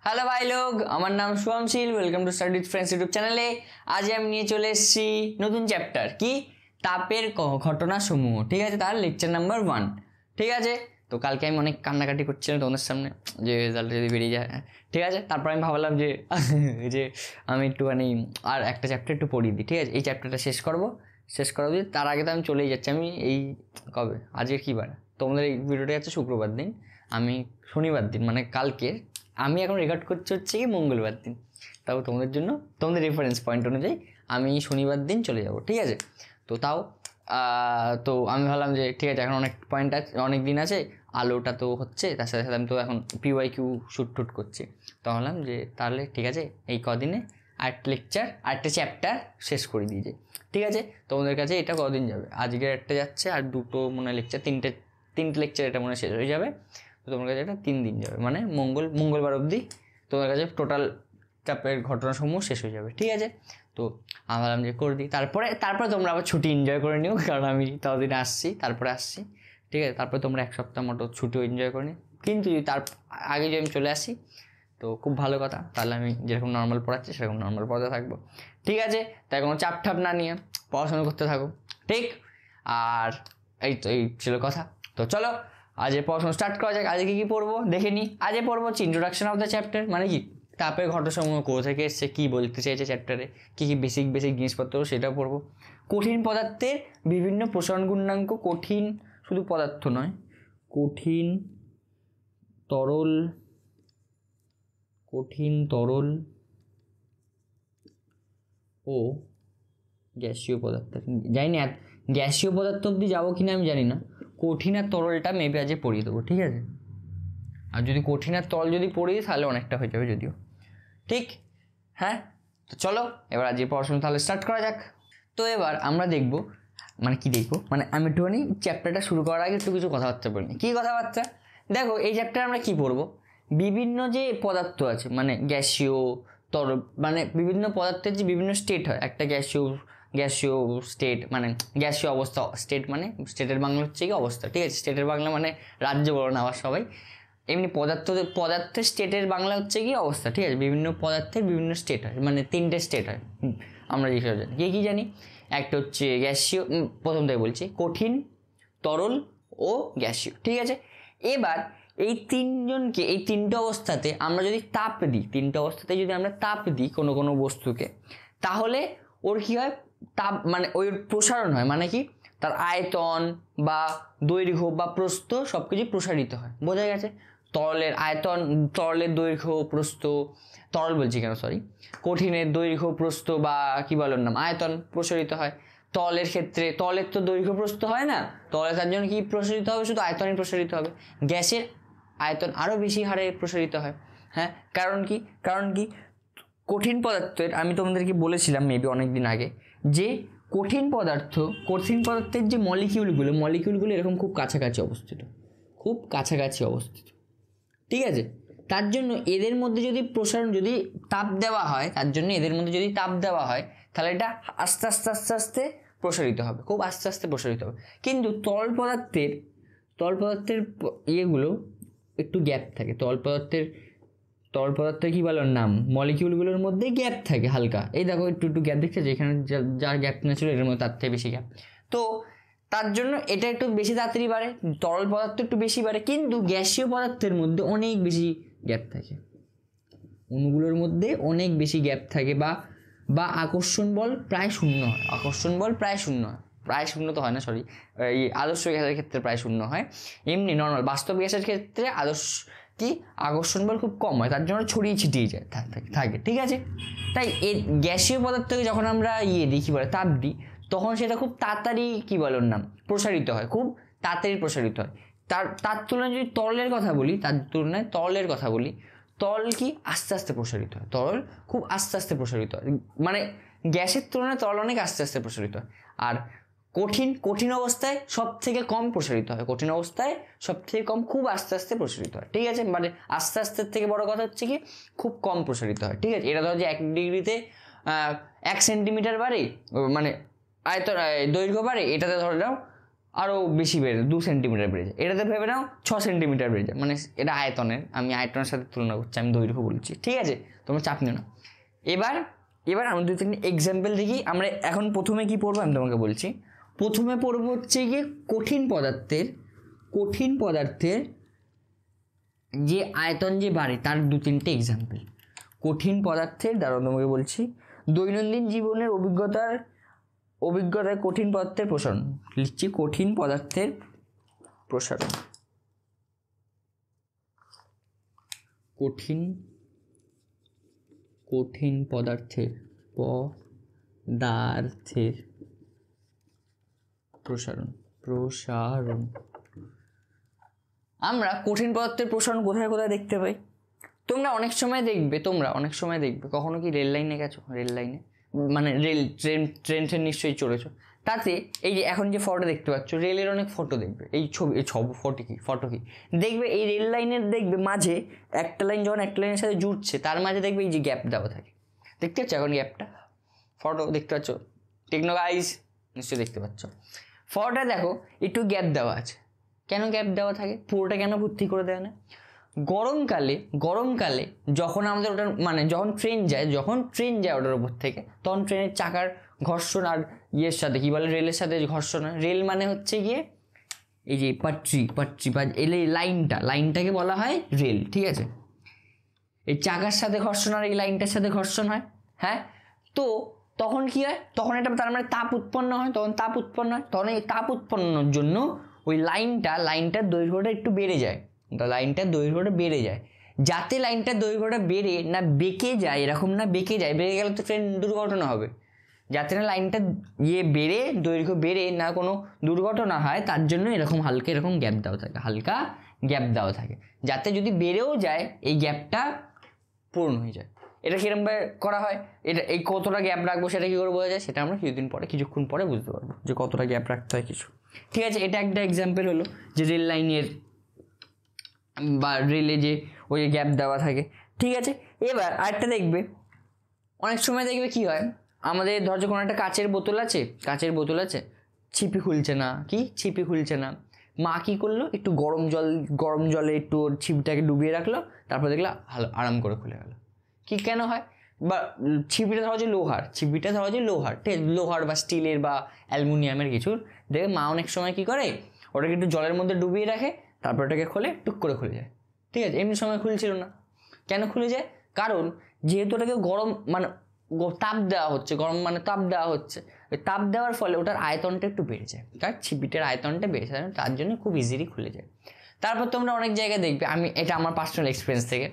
Hello ভাই লোক, আমার নাম Shubham Shil. Welcome to study with friends YouTube চ্যানেলে। আজ আমি নিয়ে চলে এসেছি নতুন চ্যাপ্টার, কি তাপের ঘটনা সমূহ। ঠিক আছে, তার লেকচার নাম্বার 1। ঠিক আছে, তো কালকে আমি অনেক কান্নাকাটি করছিলাম তোমাদের সামনে যে রেজাল্ট যদি বেরিয়ে যায়। ঠিক আছে, তারপর আমি ভাবলাম যে যে আমি একটুখানি আর একটা চ্যাপ্টার একটু পড়িয়ে দিই। ঠিক আছে, এই চ্যাপ্টারটা শেষ করা দিয়ে তার আগে তো আমি চলেই যাচ্ছি। আমি এই কবে আজকে কী বার, তোমাদের এই ভিডিওটা যাচ্ছে শুক্রবার দিন, আমি শনিবার দিন মানে কালকে। আমি এখন রেকর্ড করছি হচ্ছে কি মঙ্গলবার দিন, তাও তোমাদের জন্য তোমাদের রেফারেন্স পয়েন্ট অনুযায়ী আমি শনিবার দিন চলে যাব। ঠিক আছে, তো তাও তো আমি ভাবলাম যে ঠিক আছে, এখন অনেক পয়েন্ট আছে, অনেক দিন আছে, আলোটা তো হচ্ছে, তার সাথে সাথে আমি তো এখন PYQ শ্যুট করছি। তো ভাবলাম যে তাহলে ঠিক আছে, এই কদিনে আরেকটা চ্যাপ্টার শেষ করে দিয়েছে। ঠিক আছে, তোমাদের কাছে এটা কদিন যাবে, আজকে একটা যাচ্ছে আর দুটো মনে লেকচার, তিনটে লেকচার এটা মনে শেষ হয়ে যাবে। তো তোমার কাছে এটা 3 দিন যাবে, মানে মঙ্গলবার অবধি তোমার কাছে টোটাল চাপের ঘটনাসমূহ শেষ হয়ে যাবে। ঠিক আছে, তো আমি ভাবলাম যে করে দিই, তারপরে তোমরা আবার ছুটি এনজয় করে নিও, কারণ আমি ততদিন আসছি, তারপরে আসছি। ঠিক আছে, তারপরে তোমরা 1 সপ্তাহ মতো ছুটিও এনজয় করে নিও। কিন্তু যদি তার আগে যদি আমি চলে আসি তো খুব ভালো কথা, তাহলে আমি যেরকম নর্মাল পড়াচ্ছি সেরকম নর্মাল পড়াতে থাকবো। ঠিক আছে, তাই কোনো চাপ না নিয়ে পড়াশোনা করতে থাকো। ঠিক, আর এই ছিল কথা। তো চলো আজ পড়াশোনা স্টার্ট করা যাক। আজকে কী পড়বো দেখে নিই। আজকে পড়বো হচ্ছে ইন্ট্রোডাকশন অফ দ্য চ্যাপ্টার, মানে কি তাপের ঘটনাসমূহ কোথা থেকে এসছে, কী বলতে চাইছে চ্যাপ্টারে, কী বেসিক জিনিসপত্র সেটাও পড়বো। কঠিন পদার্থের বিভিন্ন প্রসারণ গুণাঙ্ক, কঠিন শুধু পদার্থ নয়, কঠিন তরল ও গ্যাসীয় পদার্থ। জানি না গ্যাসীয় পদার্থ অবধি যাবো কিনা আমি জানি না, কঠিন আর তরলটা মেবি আজকে পড়িয়ে দেবো। ঠিক আছে, আর যদি কঠিন আর তরল যদি পড়িয়ে তাহলে অনেকটা হয়ে যাবে যদিও। ঠিক, হ্যাঁ, তো চলো এবার আজকে পড়াশোনা তাহলে স্টার্ট করা যাক। তো এবার আমরা দেখবো, মানে আমি একটুখানি চ্যাপ্টারটা শুরু করার আগে একটু কিছু কথাবার্তা বলি। কী কথাবার্তা? দেখো, এই চ্যাপ্টারে আমরা কী পড়বো, বিভিন্ন যে পদার্থ আছে, মানে গ্যাসীয় তরল, মানে বিভিন্ন পদার্থের যে বিভিন্ন স্টেট হয়। একটা গ্যাসীয় স্টেট মানে গ্যাসীয় অবস্থা, স্টেট মানে স্টেটের বাংলা হচ্ছে কি অবস্থা। ঠিক আছে, স্টেটের বাংলা মানে রাজ্য বলো না আবার সবাই, এমনি পদার্থের স্টেটের বাংলা হচ্ছে কি অবস্থা। ঠিক আছে, বিভিন্ন পদার্থের বিভিন্ন স্টেট হয়, মানে 3টে স্টেট হয় আমরা যেসব জানি। কী জানি, একটা হচ্ছে গ্যাসীয়, প্রথম থেকে বলছি, কঠিন, তরল ও গ্যাসীয়। ঠিক আছে, এবার এই 3টে অবস্থাতে আমরা যদি তাপ দিই, 3টে অবস্থাতে যদি আমরা তাপ দিই কোনো বস্তুকে, তাহলে ওর কী হয়, তাপ মানে ওই প্রসারণ হয়, মানে কি তার আয়তন বা দৈর্ঘ্য বা প্রস্থ সব কিছু প্রসারিত হয়। বোঝা গেছে? তরলের আয়তন, তরলের দৈর্ঘ্য প্রস্থ, কঠিনের দৈর্ঘ্য প্রস্থ বা কি বলার নাম আয়তন প্রসারিত হয়। তরলের ক্ষেত্রে তরলের তো দৈর্ঘ্য প্রস্থ হয় না, তরলে তার জন্য কি প্রসারিত হবে, শুধু আয়তনই প্রসারিত হবে। গ্যাসের আয়তন আরও বেশি হারে প্রসারিত হয়। হ্যাঁ, কারণ কি কঠিন পদার্থের, আমি তোমাদেরকে বলেছিলাম মেবি অনেক দিন আগে, যে কঠিন পদার্থের যে মলিকিউলগুলো এরকম খুব কাছাকাছি অবস্থিত। ঠিক আছে, তার জন্য এদের মধ্যে যদি তাপ দেওয়া হয়, তাহলে এটা আস্তে আস্তে প্রসারিত হবে, খুব আস্তে আস্তে প্রসারিত হবে। কিন্তু তরল পদার্থের ইয়েগুলো একটু গ্যাপ থাকে। তরল পদার্থের কি বলার নাম, মলিকিউলগুলোর মধ্যে গ্যাপ থাকে হালকা। এই দেখো একটু গ্যাপ দেখছে, যেখানে যার গ্যাপ না ছিল এর মধ্যে তার থেকে বেশি গ্যাপ। তো তার জন্য এটা একটু বেশি তাড়াতাড়ি বাড়ে, তরল পদার্থ একটু বেশি বাড়ে। কিন্তু গ্যাসীয় পদার্থের মধ্যে অনেক বেশি গ্যাপ থাকে, অণুগুলোর মধ্যে অনেক বেশি গ্যাপ থাকে, বা আকর্ষণ বল প্রায় শূন্য হয়। প্রায় শূন্য তো হয় না, সরি, এই আদর্শ গ্যাসের ক্ষেত্রে প্রায় শূন্য হয়। এমনি নর্মাল বাস্তব গ্যাসের ক্ষেত্রে আকর্ষণ বল খুব কম হয়, তার জন্য ছড়িয়ে ছিটিয়ে যায় থাকে। ঠিক আছে, তাই এই গ্যাসীয় পদার্থকে যখন আমরা তাপ দিই, তখন সেটা খুব তাড়াতাড়ি প্রসারিত হয়, খুব তাড়াতাড়ি প্রসারিত হয়। তার তুলনায় যদি তরলের কথা বলি, তরল কি আস্তে আস্তে প্রসারিত হয়, তরল খুব আস্তে আস্তে প্রসারিত হয়, মানে গ্যাসের তুলনায় তরল অনেক আস্তে আস্তে প্রসারিত হয়। আর কঠিন অবস্থায় সব থেকে কম প্রসারিত হয়, খুব আস্তে আস্তে প্রসারিত হয়। ঠিক আছে, মানে আস্তে আস্তে থেকে বড় কথা হচ্ছে কি খুব কম প্রসারিত হয়। ঠিক আছে, এটা ধরো যে 1 ডিগ্রিতে 1 সেন্টিমিটার বাড়ে, মানে আয়তন দৈর্ঘ্য বাড়ে, এটাতে ধরে নাও আরও বেশি বেড়ে 2 সেন্টিমিটার বেড়ে যায়। এটাতে ভেবে নাও 6 সেন্টিমিটার বেড়ে যায়, মানে এটা আয়তনের, আমি আয়তনের সাথে তুলনা করছি, আমি দৈর্ঘ্য বলছি, ঠিক আছে, তোমরা চাপ নিও না। এবার আমরা 2-3 এক্সাম্পল দেখি। আমরা এখন প্রথমে কি পড়বো আমি তোমাকে বলছি। প্রথমে পড়বো হচ্ছে গিয়ে কঠিন পদার্থের যে আয়তন যে বাড়ে তার 2-3টে এক্সাম্পল। কঠিন পদার্থের, দাঁড়াও তোমাকে বলছি, দৈনন্দিন জীবনের অভিজ্ঞতায় কঠিন পদার্থের প্রসারণ লিখছি। কঠিন পদার্থের প্রসারণ, কঠিন পদার্থের প্রসারণ। আমরা কঠিন পদার্থের প্রসারণ কোথায় কোথায় দেখতে পাই? তোমরা অনেক সময় দেখবে কখনো কি রেল লাইনে গেছো? রেল লাইনে মানে ট্রেন নিশ্চয়ই চড়েছো। তাতে এই যে এখন যে ফটো দেখতে পাচ্ছ, রেলের অনেক ফটো দেখবে, এই ফটো কি দেখবে, এই রেল লাইনের দেখবে মাঝে একটা লাইন যখন একটা লাইনের সাথে জুড়ছে তার মাঝে দেখবে এই যে গ্যাপ দেওয়া থাকে, দেখতে পাচ্ছ এখন গ্যাপটা? ফটো দেখতে পাচ্ছ? টেকনো গাইস নিশ্চয়ই দেখতে পাচ্ছ। ফটোটা দেখো একটু গ্যাপ দেওয়া আছে। কেন গ্যাপ দেওয়া থাকে? পুরোটা কেন ভর্তি করে দেয় না? গরমকালে যখন আমাদের ওটার মানে যখন ট্রেন যায় ওটার উপর থেকে, তখন ট্রেনের চাকার ঘর্ষণ আর ইয়ের সাথে কি বলে, রেলের সাথে ঘর্ষণ হয়। রেল মানে হচ্ছে গিয়ে এই যে পাট্রি বা এই লাইনটাকে বলা হয় রেল, ঠিক আছে। এই চাকার সাথে ঘর্ষণ আর এই লাইনটার সাথে ঘর্ষণ হয়, হ্যাঁ। তো তখন কি হয়? তখন এটা তার মানে তাপ উৎপন্ন হয়, তখন এই তাপ উৎপন্নের জন্য ওই লাইনটার দৈর্ঘ্যটা একটু বেড়ে যায়, যাতে লাইনটার দৈর্ঘ্যটা বেড়ে না বেঁকে যায়, এরকম না বেঁকে যায়, বেঁকে গেলে তো ট্রেন দুর্ঘটনা হবে। যাতে না লাইনটা দৈর্ঘ্য বেড়ে না কোনো দুর্ঘটনা হয়, তার জন্য এরকম হালকা গ্যাপ দেওয়া থাকে, যাতে যদি বেড়েও যায় এই গ্যাপটা পূরণ হয়ে যায়। এটা কিরমভাবে করা হয়? এটা এই কতটা গ্যাপ রাখবো সেটা কী করে বোঝা যায়? সেটা আমরা কিছুক্ষণ পরে বুঝতে পারবো যে কতটা গ্যাপ রাখতে হয় কিছু, ঠিক আছে। এটা একটা এক্সাম্পল হলো যে রেল লাইনের বা রেলে যে ওই গ্যাপ দেওয়া থাকে, ঠিক আছে। এবার আরেকটা দেখবে, অনেক সময় দেখবে কি হয়, আমাদের ধরো কোনো একটা কাচের বোতল আছে, ছিপি খুলছে না, মা কী করলো, একটু গরম জলে একটু ওর ছিপটাকে ডুবিয়ে রাখলো, তারপর দেখলো আরাম করে খুলে গেল। কি কেন হয়? বা ছিপিটা ধরো যে লোহার, ঠিক আছে, লোহার বা স্টিলের বা অ্যালুমিনিয়ামের কিছুর, দেখবে মা অনেক সময় কি করে, ওটাকে একটু জলের মধ্যে ডুবিয়ে রাখে, তারপর ওটাকে খোলে, টুক করে খুলে যায়, ঠিক আছে। এমনি সময় খুলছিল না, কেন খুলে যায়? কারণ যেহেতু ওটাকে তাপ দেওয়া হচ্ছে, ওই তাপ দেওয়ার ফলে ওটার আয়তনটা একটু বেড়ে যায়, তার ছিপিটার আয়তনটা বেড়ে যায়, তার জন্য খুব ইজিলি খুলে যায়। তারপর তোমরা অনেক জায়গায় দেখবে, এটা আমার পার্সোনাল এক্সপিরিয়েন্স থেকে,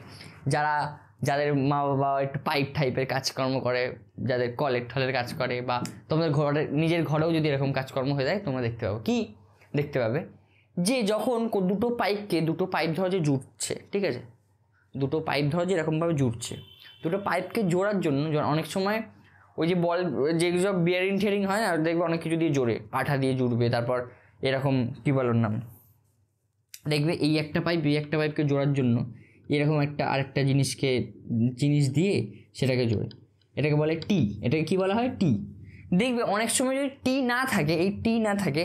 যাদের মা বাবা একটু পাইপ টাইপের কাজকর্ম করে, যাদের কলের কাজ করে, বা তোমাদের নিজের ঘরেও যদি এরকম কাজকর্ম হয়ে যায়, তোমরা দেখতে পাবে যে যখন দুটো পাইপ ধরো যে জুড়ছে, ঠিক আছে, দুটো পাইপ ধরো যে এরকমভাবে জুড়ছে, দুটো পাইপকে জোড়ার জন্য অনেক সময় ওই যে যেগুলো বিয়ারিং হয় না, দেখবে অনেক কিছু দিয়ে জোরে, আঠা দিয়ে জুড়বে, তারপর এরকম কি বলার নাম, দেখবে এই একটা পাইপকে জোড়ার জন্য এরকম আরেকটা জিনিস দিয়ে সেটাকে জোড়ে, এটাকে বলে টি। এটাকে কি বলা হয়? টি। দেখবে অনেক সময় যদি টি না থাকে,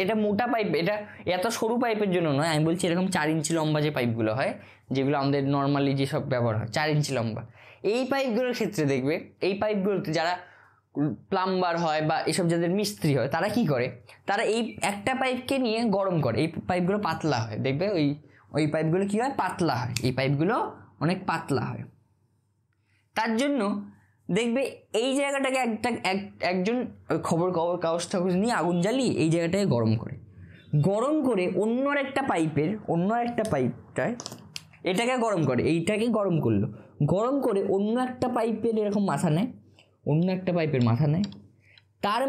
এটা মোটা পাইপ, এটা এত সরু পাইপের জন্য নয়, আমি বলছি এরকম 4 ইঞ্চি লম্বা যে পাইপগুলো হয়, যেগুলো আমাদের নর্মালি যেসব ব্যবহার হয় 4 ইঞ্চি লম্বা, এই পাইপগুলোর ক্ষেত্রে দেখবে, এই পাইপগুলোতে যারা প্লাম্বার হয় বা এসব যাদের মিস্ত্রি হয়, তারা কি করে, তারা এই একটা পাইপকে নিয়ে গরম করে, এই পাইপগুলো পাতলা হয়, দেখবে ওই পাইপগুলো কী হয়, পাতলা হয়, এই পাইপগুলো অনেক পাতলা হয়। তার জন্য দেখবে এই জায়গাটাকে একজন খবর কাগজ নিয়ে আগুন জ্বালিয়ে এই জায়গাটাকে গরম করে অন্য একটা পাইপটায় এটাকে গরম করে, এইটাকে গরম করে অন্য একটা পাইপের এরকম মাথা নেয়, তার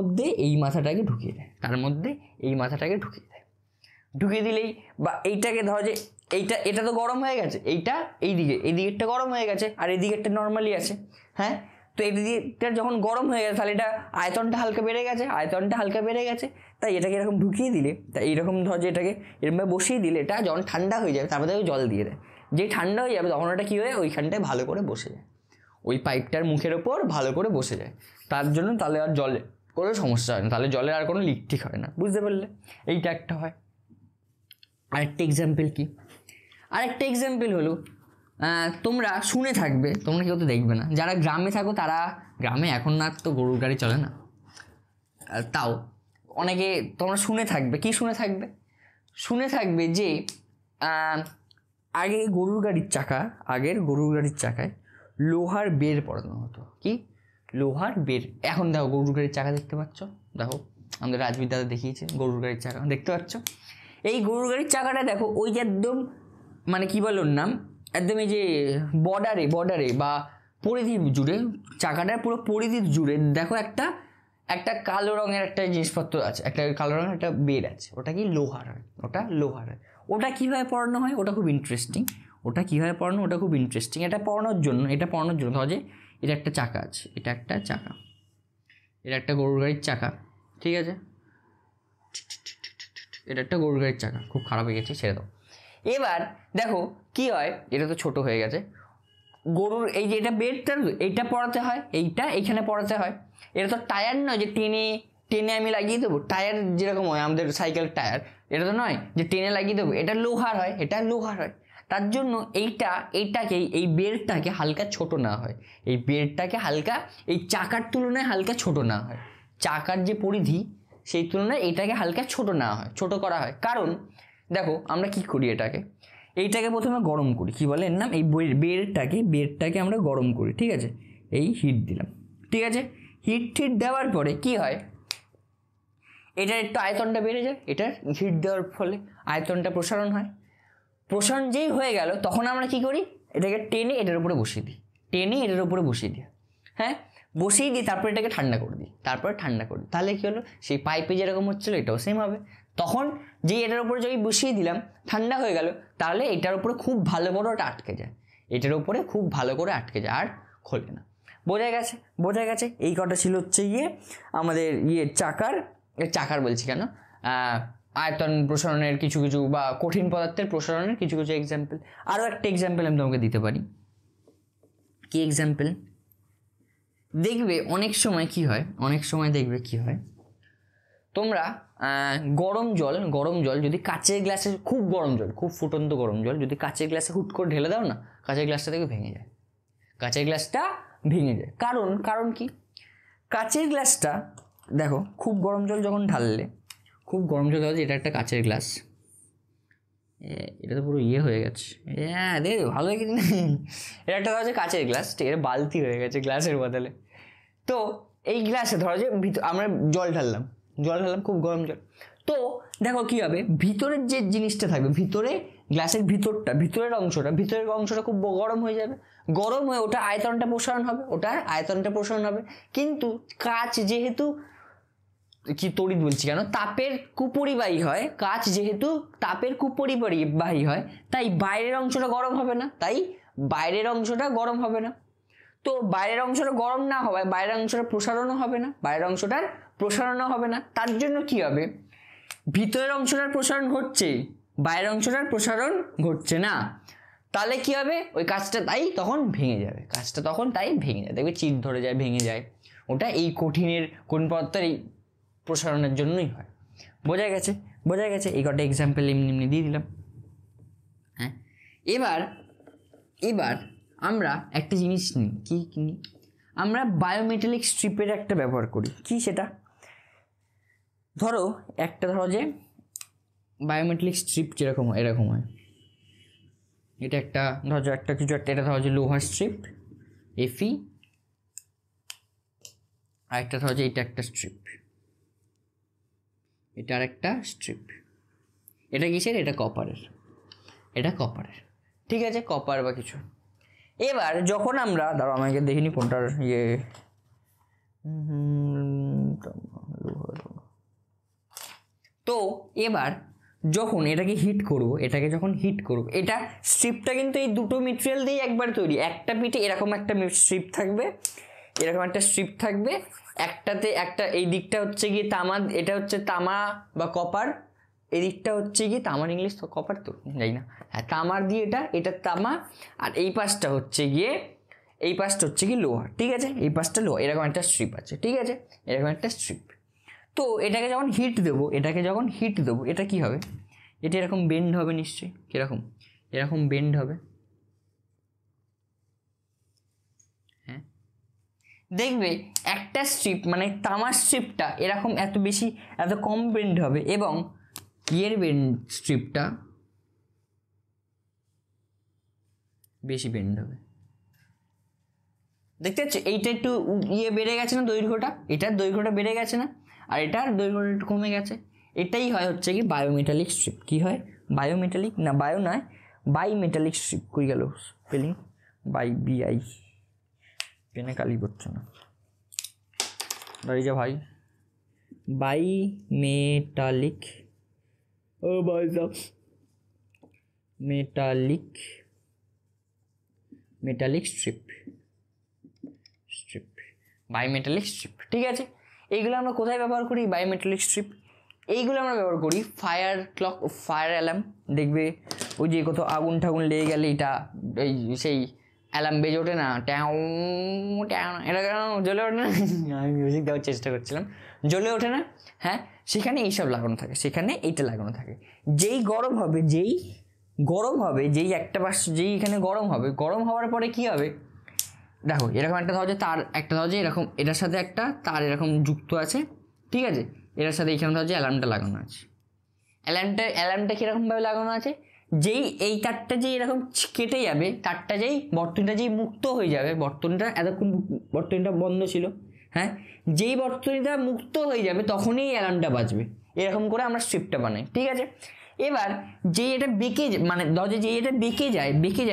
মধ্যে এই মাথাটাকে ঢুকিয়ে দেয়, ঢুকিয়ে দিলেই, বা এইটাকে ধরো যে এটা তো গরম হয়ে গেছে, এই দিকেরটা গরম হয়ে গেছে, আর এই দিকেরটা নর্মালি আছে, হ্যাঁ। তো এটা যখন গরম হয়ে গেছে, তাহলে এটা আয়তনটা হালকা বেড়ে গেছে, তাই এটাকে এরকম ঢুকিয়ে দিলে, তাই এইরকম ধর যে এটাকে এরকমভাবে বসিয়ে দিলে, এটা যখন ঠান্ডা হয়ে যাবে তারপরে জল দিয়ে দেয়, যেই ঠান্ডা হয়ে যাবে তখন ওটা কী হয়, ওইখানটায় ভালো করে বসে যায়, ওই পাইপটার মুখের ওপর ভালো করে বসে যায়, তার জন্য তাহলে আর কোনো সমস্যা হয় না, তাহলে জলের আর কোনো লিক ঠিক হয় না, বুঝতে পারলে? এইটা একটা হয়। আরেকটা এক্সাম্পল কি, আরেকটা এক্সাম্পল হলো তোমরা শুনে থাকবে, তোমরা কেউ তো দেখবে না, যারা গ্রামে থাকো তারা, গ্রামে এখন না তো গরুর গাড়ি চলে না, তাও অনেকে তোমরা শুনে থাকবে, কি শুনে থাকবে, শুনে থাকবে যে আগে গরুর গাড়ির চাকা, আগের গরুর গাড়ির চাকায় লোহার বের পড়ানো হতো। কি? লোহার বের। এখন দেখো গরুর গাড়ির চাকা দেখতে পাচ্ছ, দেখো আমাদের রাজবিদ্যাতে দেখিয়েছে গরুর গাড়ির চাকা দেখতে পাচ্ছ। এই গরুর গাড়ির চাকাটা দেখো ওই যে একদম মানে কী বলে ওর নাম, একদম এই যে বর্ডারে বা পরিধি জুড়ে, চাকাটার পুরো পরিধি জুড়ে দেখো একটা কালো রঙের একটা জিনিসপত্র আছে, একটা কালো রঙের একটা বের আছে, ওটা কি লোহার হয়, ওটা লোহার হয়। ওটা কীভাবে পড়ানো হয়, ওটা খুব ইন্টারেস্টিং। ওটা কীভাবে পড়ানো, ওটা খুব ইন্টারেস্টিং। এটা পড়ানোর জন্য ধরো যে এটা একটা চাকা আছে, এটা একটা চাকা, এটা একটা গরুর গাড়ির চাকা, ঠিক আছে, এটা একটা গরুর গাড়ির চাকা, খুব খারাপ হয়ে গেছে, ছেড়ে দাও। এবার দেখো কি হয়, এটা তো ছোট হয়ে গেছে, গরুর এই যে এটা বেডটা, এইটা পড়াতে হয়, এইটা এইখানে পড়াতে হয়। এটা তো টায়ার নয় যে টেনে আমি লাগিয়ে দেবো, টায়ার যেরকম হয় আমাদের সাইকেল টায়ার, এটা তো নয় যে টেনে লাগিয়ে দেবো, এটা লোহার হয়, এটা লোহার হয়। তার জন্য এইটাকে এই বেড়টাকে হালকা ছোট না হয়, এই বেড়টাকে হালকা এই চাকার তুলনায় হালকা ছোট না হয়, চাকার যে পরিধি সেই তুলনায় এইটাকে হালকা ছোট না হয়, ছোট করা হয়। কারণ দেখো আমরা কি করি, এইটাকে প্রথমে গরম করি, কি বলে এর নাম, এই বেড়টাকে আমরা গরম করি, ঠিক আছে, এই হিট দিলাম, ঠিক আছে, হিট দেওয়ার পরে কি হয়, এটার একটু আয়তনটা বেড়ে যায়, এটার হিট দেওয়ার ফলে আয়তনটা প্রসারণ হয়। প্রসারণ যেই হয়ে গেল তখন আমরা কি করি, এটাকে টেনে এটার উপরে বসিয়ে দিই, হ্যাঁ বসিয়ে দিই, তারপর এটাকে ঠান্ডা করে দিই, তাহলে কি হলো, সেই পাইপে যেরকম হচ্ছিলো এটাও সেম হবে। তখন যেই এটার উপরে যদি বসিয়ে দিলাম, ঠান্ডা হয়ে গেল, তাহলে এটার উপরে খুব ভালো করে ওটা আটকে যায়, আর খোলে না। বোঝা গেছে। এই কটা ছিল হচ্ছে আমাদের চাকার বলছি কেন, আয়তন প্রসারণের কিছু বা কঠিন পদার্থের প্রসারণের কিছু এক্সাম্পল। আরও একটা এক্সাম্পল আমি তোমাকে দিতে পারি। কি এক্সাম্পল? দেখবে অনেক সময় কি হয়, তোমরা গরম জল যদি কাচের গ্লাসে, খুব ফুটন্ত গরম জল যদি কাচের গ্লাসে হুট করে ঢেলে দাও না, কাচের গ্লাসটা থেকে ভেঙে যায়, কারণ কি, কাচের গ্লাসটা দেখো খুব গরম জল যখন ঢাললে, এটা একটা কাচের গ্লাস, এটা তো পুরো হয়ে গেছে, হ্যাঁ দেখ ভালো কিছু না, এটা একটা হচ্ছে কাচের গ্লাস, ঠিক আছে, বালতি হয়ে গেছে গ্লাসের বদলে। তো এই গ্লাসে ধরো যে আমরা জল ঢাললাম খুব গরম জল, তো দেখো কি হবে, ভিতরের যে জিনিসটা থাকবে, গ্লাসের ভিতরের অংশটা খুব গরম হয়ে যাবে, গরম হয়ে ওটা আয়তনটা প্রসারণ হবে। কিন্তু কাচ যেহেতু কি তড়িৎ বলছি কেন, তাপের কুপরিবাহী হয়, কাচ যেহেতু তাপের কুপরিবাহী হয়, তাই বাইরের অংশটা গরম হবে না, তো বাইরের অংশটা গরম না হওয়ায় বাইরের অংশটা প্রসারণও হবে না, তার জন্য কি হবে, ভিতরের অংশটার প্রসারণ হচ্ছে, বাইরের অংশটার প্রসারণ ঘটছে না, তাহলে কি হবে, ওই কাজটা তখন ভেঙে যাবে, দেখবে চিট ধরে যায়, ভেঙে যায়। ওটা এই কঠিন পদার্থের এই প্রসারণের জন্যই হয়। বোঝা গেছে। এই কটা এক্সাম্পল এমনি দিয়ে দিলাম। হ্যাঁ, এবার আমরা একটা জিনিস নিই, কি নিই, আমরা বায়োমেটালিক স্ট্রিপের একটা ব্যবহার করি। কি সেটা, ধরো যে বায়োমেটালিক স্ট্রিপ যেরকম হয়, এরকম হয়, এটা একটা এটা ধরো যে লোহার স্ট্রিপ এফি, আর একটা ধরো যে এটা একটা স্ট্রিপ, এটা আর একটা স্ট্রিপ, এটা কিসের, এটা কপারের, ঠিক আছে, কপার বা কিছু। এবার যখন আমরা আমাকে দেখিনি কোনটার তো এবার যখন এটাকে যখন হিট করব, এটা স্ট্রিপটা কিন্তু এই দুটো মেটেরিয়াল দিয়ে একবার তৈরি, একটা পিঠে এরকম একটা স্ট্রিপ থাকবে, একটাতে একটা, এই দিকটা হচ্ছে গিয়ে তামা, এটা হচ্ছে তামা বা কপার, এই দিকটা হচ্ছে গিয়ে তামার, ইংলিশ তো কপার তো যাই না, হ্যাঁ তামার দিয়ে এটা তামা, আর এই পাশটা হচ্ছে গিয়ে এই পাশটা হচ্ছে কি লোহার, ঠিক আছে, এই পাশটা লোহার, এরকম একটা স্ট্রিপ আছে, ঠিক আছে, এরকম একটা স্ট্রিপ। তো এটাকে যখন হিট দেবো, এটা কি হবে, এটা এরকম বেন্ড হবে নিশ্চয়ই, কীরকম, এরকম বেন্ড হবে, হ্যাঁ দেখবে একটা স্ট্রিপ মানে তামার স্ট্রিপটা এরকম এত বেশি এত কম বেন্ড হবে, এবং ইয়ের বেন্ড স্ট্রিপটা বেশি বেন্ড হবে। দেখতে পাচ্ছ এইটা একটু ইয়ে বেড়ে গেছে না দৈর্ঘ্যটা, এটার দৈর্ঘ্যটা বেড়ে গেছে না, আর এটার দৈর্ঘ্যটা একটু কমে গেছে। এটাই হয় হচ্ছে কি বায়োমেটালিক স্ট্রিপ। কি হয়, বায়োমেটালিক না, বায়ো নয়, বাইমেটালিক স্ট্রিপ। কই গেল স্পেলিং, BI, পেনে কালি পড়ছে না, দাঁড়িয়ে যা ভাই, বাইমেটালিক, ও ভাই sub, metallic strip, bimetallic strip, ঠিক আছে। এইগুলো আমরা কোথায় ব্যবহার করি, বায়োমেটালিক স্ট্রিপ এইগুলো আমরা ব্যবহার করি ফায়ার অ্যালার্ম। দেখবে ওই যে কোথাও আগুন ঠাগুন লেগে গেলে এটা এই সেই অ্যালার্ম বেজে ওঠে না, ট্যাও ট্যাও, এটা কেন জ্বলে ওঠে না, আমি মিউজিক দেওয়ার চেষ্টা করছিলাম, জ্বলে ওঠে না, হ্যাঁ সেখানে এইসব লাগানো থাকে, সেখানে এইটা লাগানো থাকে। যেই গরম হবে, যেই একটা পাশ, যেই এখানে গরম হওয়ার পরে কি হবে, দেখো এরকম একটা ধরো যে তার, একটা ধরো যে এরকম এটার সাথে একটা তার এরকম যুক্ত আছে, ঠিক আছে, এটার সাথে এইখানে ধরো যে অ্যালার্মটা লাগানো আছে। অ্যালার্মটা কীরকমভাবে লাগানো আছে, যেই এই তারটা যেই এরকম কেটে যাবে, তারটা যেই বর্তনীটা যেই মুক্ত হয়ে যাবে, বর্তনীটা এতক্ষণ বর্তনীটা বন্ধ ছিল, হ্যাঁ যেই বর্তনীটা মুক্ত হয়ে যাবে তখনই অ্যালার্মটা বাজবে। এরকম করে আমরা স্ট্রিপটা বানাই, ঠিক আছে। এবার যেই এটা বেঁকে, মানে ধরো যে যেই এটা বেঁকে যায়,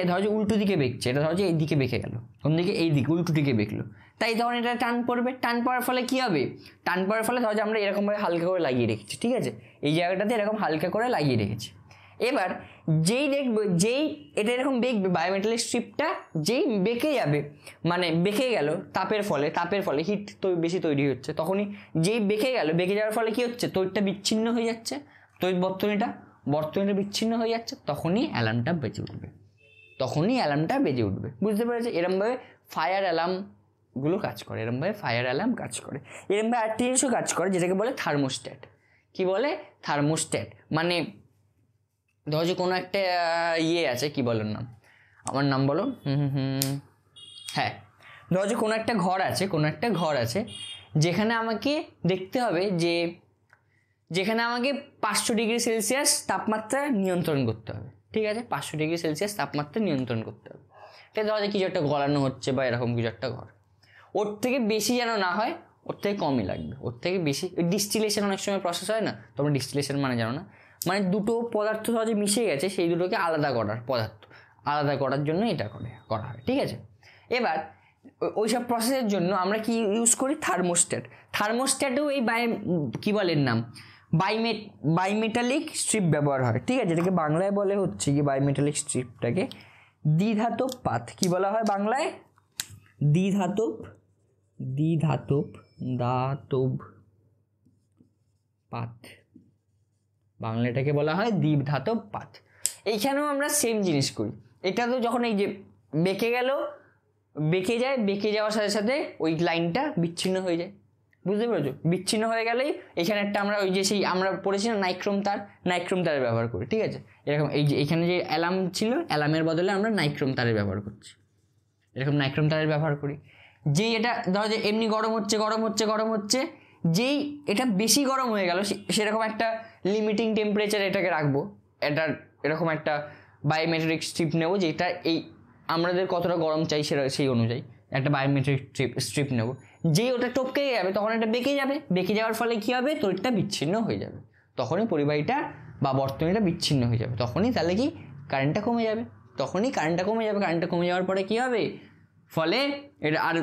ধরো যে উল্টো দিকে বেঁকছে, এটা ধরো যে এই দিকে বেঁকে গেল, কোন দিকে, এই দিকে উল্টো দিকে বেঁকলো, তাই তখন এটা টান পড়বে, টান পড়ার ফলে কি হবে, টান পড়ার ফলে ধরো যে আমরা এরকমভাবে হালকা করে লাগিয়ে রেখেছি, ঠিক আছে, এই জায়গাটাতে এরকম হালকা করে লাগিয়ে রেখেছি। এবার যেই দেখবে, যেই এটা এরকম বেঁকবে, বায়োমেটালিক স্ট্রিপটা যেই বেঁকে যাবে, মানে বেঁকে গেল তাপের ফলে হিট তো বেশি তৈরি হচ্ছে, তখনই যেই বেঁকে যাওয়ার ফলে কি হচ্ছে, তড়িৎটা বিচ্ছিন্ন হয়ে যাচ্ছে, তড়িৎ বর্তনীটা বিচ্ছিন্ন হয়ে যাচ্ছে, তখনই অ্যালার্মটা বেজে উঠবে, বুঝতে পেরেছে। এরমভাবে ফায়ার অ্যালার্মগুলো কাজ করে, এরমভাবে আরেকটি জিনিসও কাজ করে, যেটাকে বলে থার্মোস্ট্যাট। কি বলে, থার্মোস্ট্যাট মানে ধরো যে কোনো একটা ইয়ে আছে, কি বলার নাম, আমার নাম বলো, হ্যাঁ ধরো যে কোনো একটা ঘর আছে যেখানে আমাকে দেখতে হবে যে যেখানে আমাকে 500 ডিগ্রি সেলসিয়াস তাপমাত্রা নিয়ন্ত্রণ করতে হবে, ঠিক আছে, 500 ডিগ্রি সেলসিয়াস তাপমাত্রা নিয়ন্ত্রণ করতে হবে। এটা ধরো যে কিছু একটা গলানো হচ্ছে বা এরকম কিছু একটা ঘর, ওর থেকে বেশি যেন না হয়, ওর থেকে কমই লাগবে, ওর থেকে বেশি। ডিস্টিলেশন অনেক সময় প্রসেস হয় না, তোমরা ডিস্টিলেশন মানে জানো না, মানে দুটো পদার্থ সহজে মিশে গেছে, সেই দুটোকে আলাদা করার জন্য এটা করা হয়, ঠিক আছে। এবার ওইসব প্রসেসের জন্য আমরা কি ইউজ করি, থার্মোস্ট্যাটেও এই কি বলেন নাম, বাইমেটালিক স্ট্রিপ ব্যবহার হয়, ঠিক আছে। এটাকে বাংলায় বলে হচ্ছে কি, বাইমেটালিক স্ট্রিপটাকে দ্বিধাতব পাত। কি বলা হয় বাংলায়, দ্বিধাতব পাত, বাংলাটাকে বলা হয় দ্বিধাতব পাত। এইখানেও আমরা সেম জিনিস করি। এটা তো যখন এই যে বেঁকে যাওয়ার সাথে সাথে ওই লাইনটা বিচ্ছিন্ন হয়ে যায়, বুঝতে পেরেছো। বিচ্ছিন্ন হয়ে গেলেই এখানে একটা আমরা ওই যে সেই আমরা পড়েছি না নাইক্রোম তারের ব্যবহার করি, ঠিক আছে। এরকম এই যে এখানে যে অ্যালার্ম ছিল, অ্যালার্মের বদলে আমরা নাইক্রোম তারের ব্যবহার করছি, এরকম নাইক্রোম তারের ব্যবহার করি। যেই এটা ধরো যে এমনি গরম হচ্ছে, যেই এটা বেশি গরম হয়ে গেল, সেরকম একটা লিমিটিং টেম্পারেচার এটাকে রাখবো, এটার এরকম একটা বায়োমেট্রিক স্ট্রিপ নেবো, যেটা এই আমাদের কতটা গরম চাই সেই অনুযায়ী একটা বায়োমেট্রিক স্ট্রিপ নেব। যেই ওটা টপকে যাবে তখন এটা বেঁকে যাওয়ার ফলে কী হবে, তড়িৎটা বিচ্ছিন্ন হয়ে যাবে, তখনই পরিবাহীটা বা বর্তনীটা বিচ্ছিন্ন হয়ে যাবে, তখনই তাহলে কি কারেন্টটা কমে যাবে, কারেন্টটা কমে যাওয়ার পরে কী হবে, ফলে এটা আর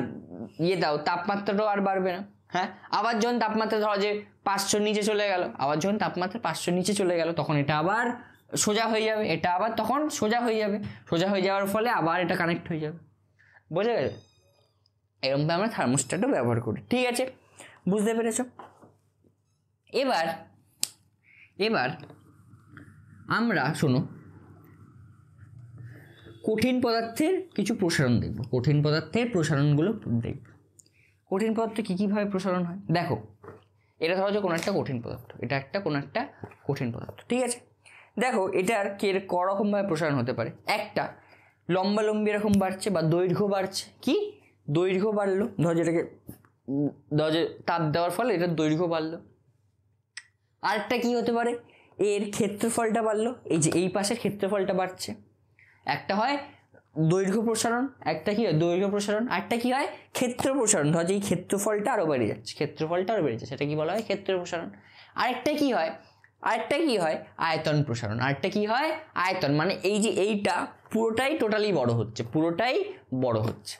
তাপমাত্রাটাও আর বাড়বে না। হ্যাঁ, আবার যখন তাপমাত্রা ধরো যে 500 নিচে চলে গেল, তখন এটা আবার সোজা হয়ে যাবে, এটা আবার তখন সোজা হয়ে যাওয়ার ফলে আবার এটা কানেক্ট হয়ে যাবে, বোঝা গেছে। এরকমভাবে আমরা থার্মোস্ট্যাটও ব্যবহার করি, ঠিক আছে, বুঝতে পেরেছ। এবার আমরা শোনো, কঠিন পদার্থের কিছু প্রসারণ দেখব, কঠিন পদার্থের প্রসারণগুলো দেখব। কঠিন পদার্থ কী কীভাবে প্রসারণ হয় দেখো। এটা ধরো যে কোনো একটা কঠিন পদার্থ, এটা একটা কোনো একটা কঠিন পদার্থ, ঠিক আছে। দেখো এটার ক রকমভাবে প্রসারণ হতে পারে। একটা লম্বালম্বি এরকম বাড়ছে বা দৈর্ঘ্য বাড়ছে, কি দৈর্ঘ্য বাড়লো, ধর যেটাকে ধর যে তাপ দেওয়ার ফলে এটার দৈর্ঘ্য বাড়লো। আরেকটা কি হতে পারে, এর ক্ষেত্রফলটা বাড়লো, এই যে এই পাশের ক্ষেত্রফলটা বাড়ছে। একটা হয় দৈর্ঘ্য প্রসারণ, একটা কি হয় দৈর্ঘ্য প্রসারণ, আরেকটা কি হয় ক্ষেত্র প্রসারণ। ধর যে এই ক্ষেত্রফলটা আরও বেড়ে যাচ্ছে, ক্ষেত্রফলটা আরও বেড়ে যাচ্ছে, সেটা কি বলা হয় ক্ষেত্র প্রসারণ। আরেকটা কি হয় আয়তন প্রসারণ। আরেকটা কি হয় আয়তন, মানে এই যে এইটা পুরোটাই টোটালি বড় হচ্ছে, পুরোটাই বড় হচ্ছে।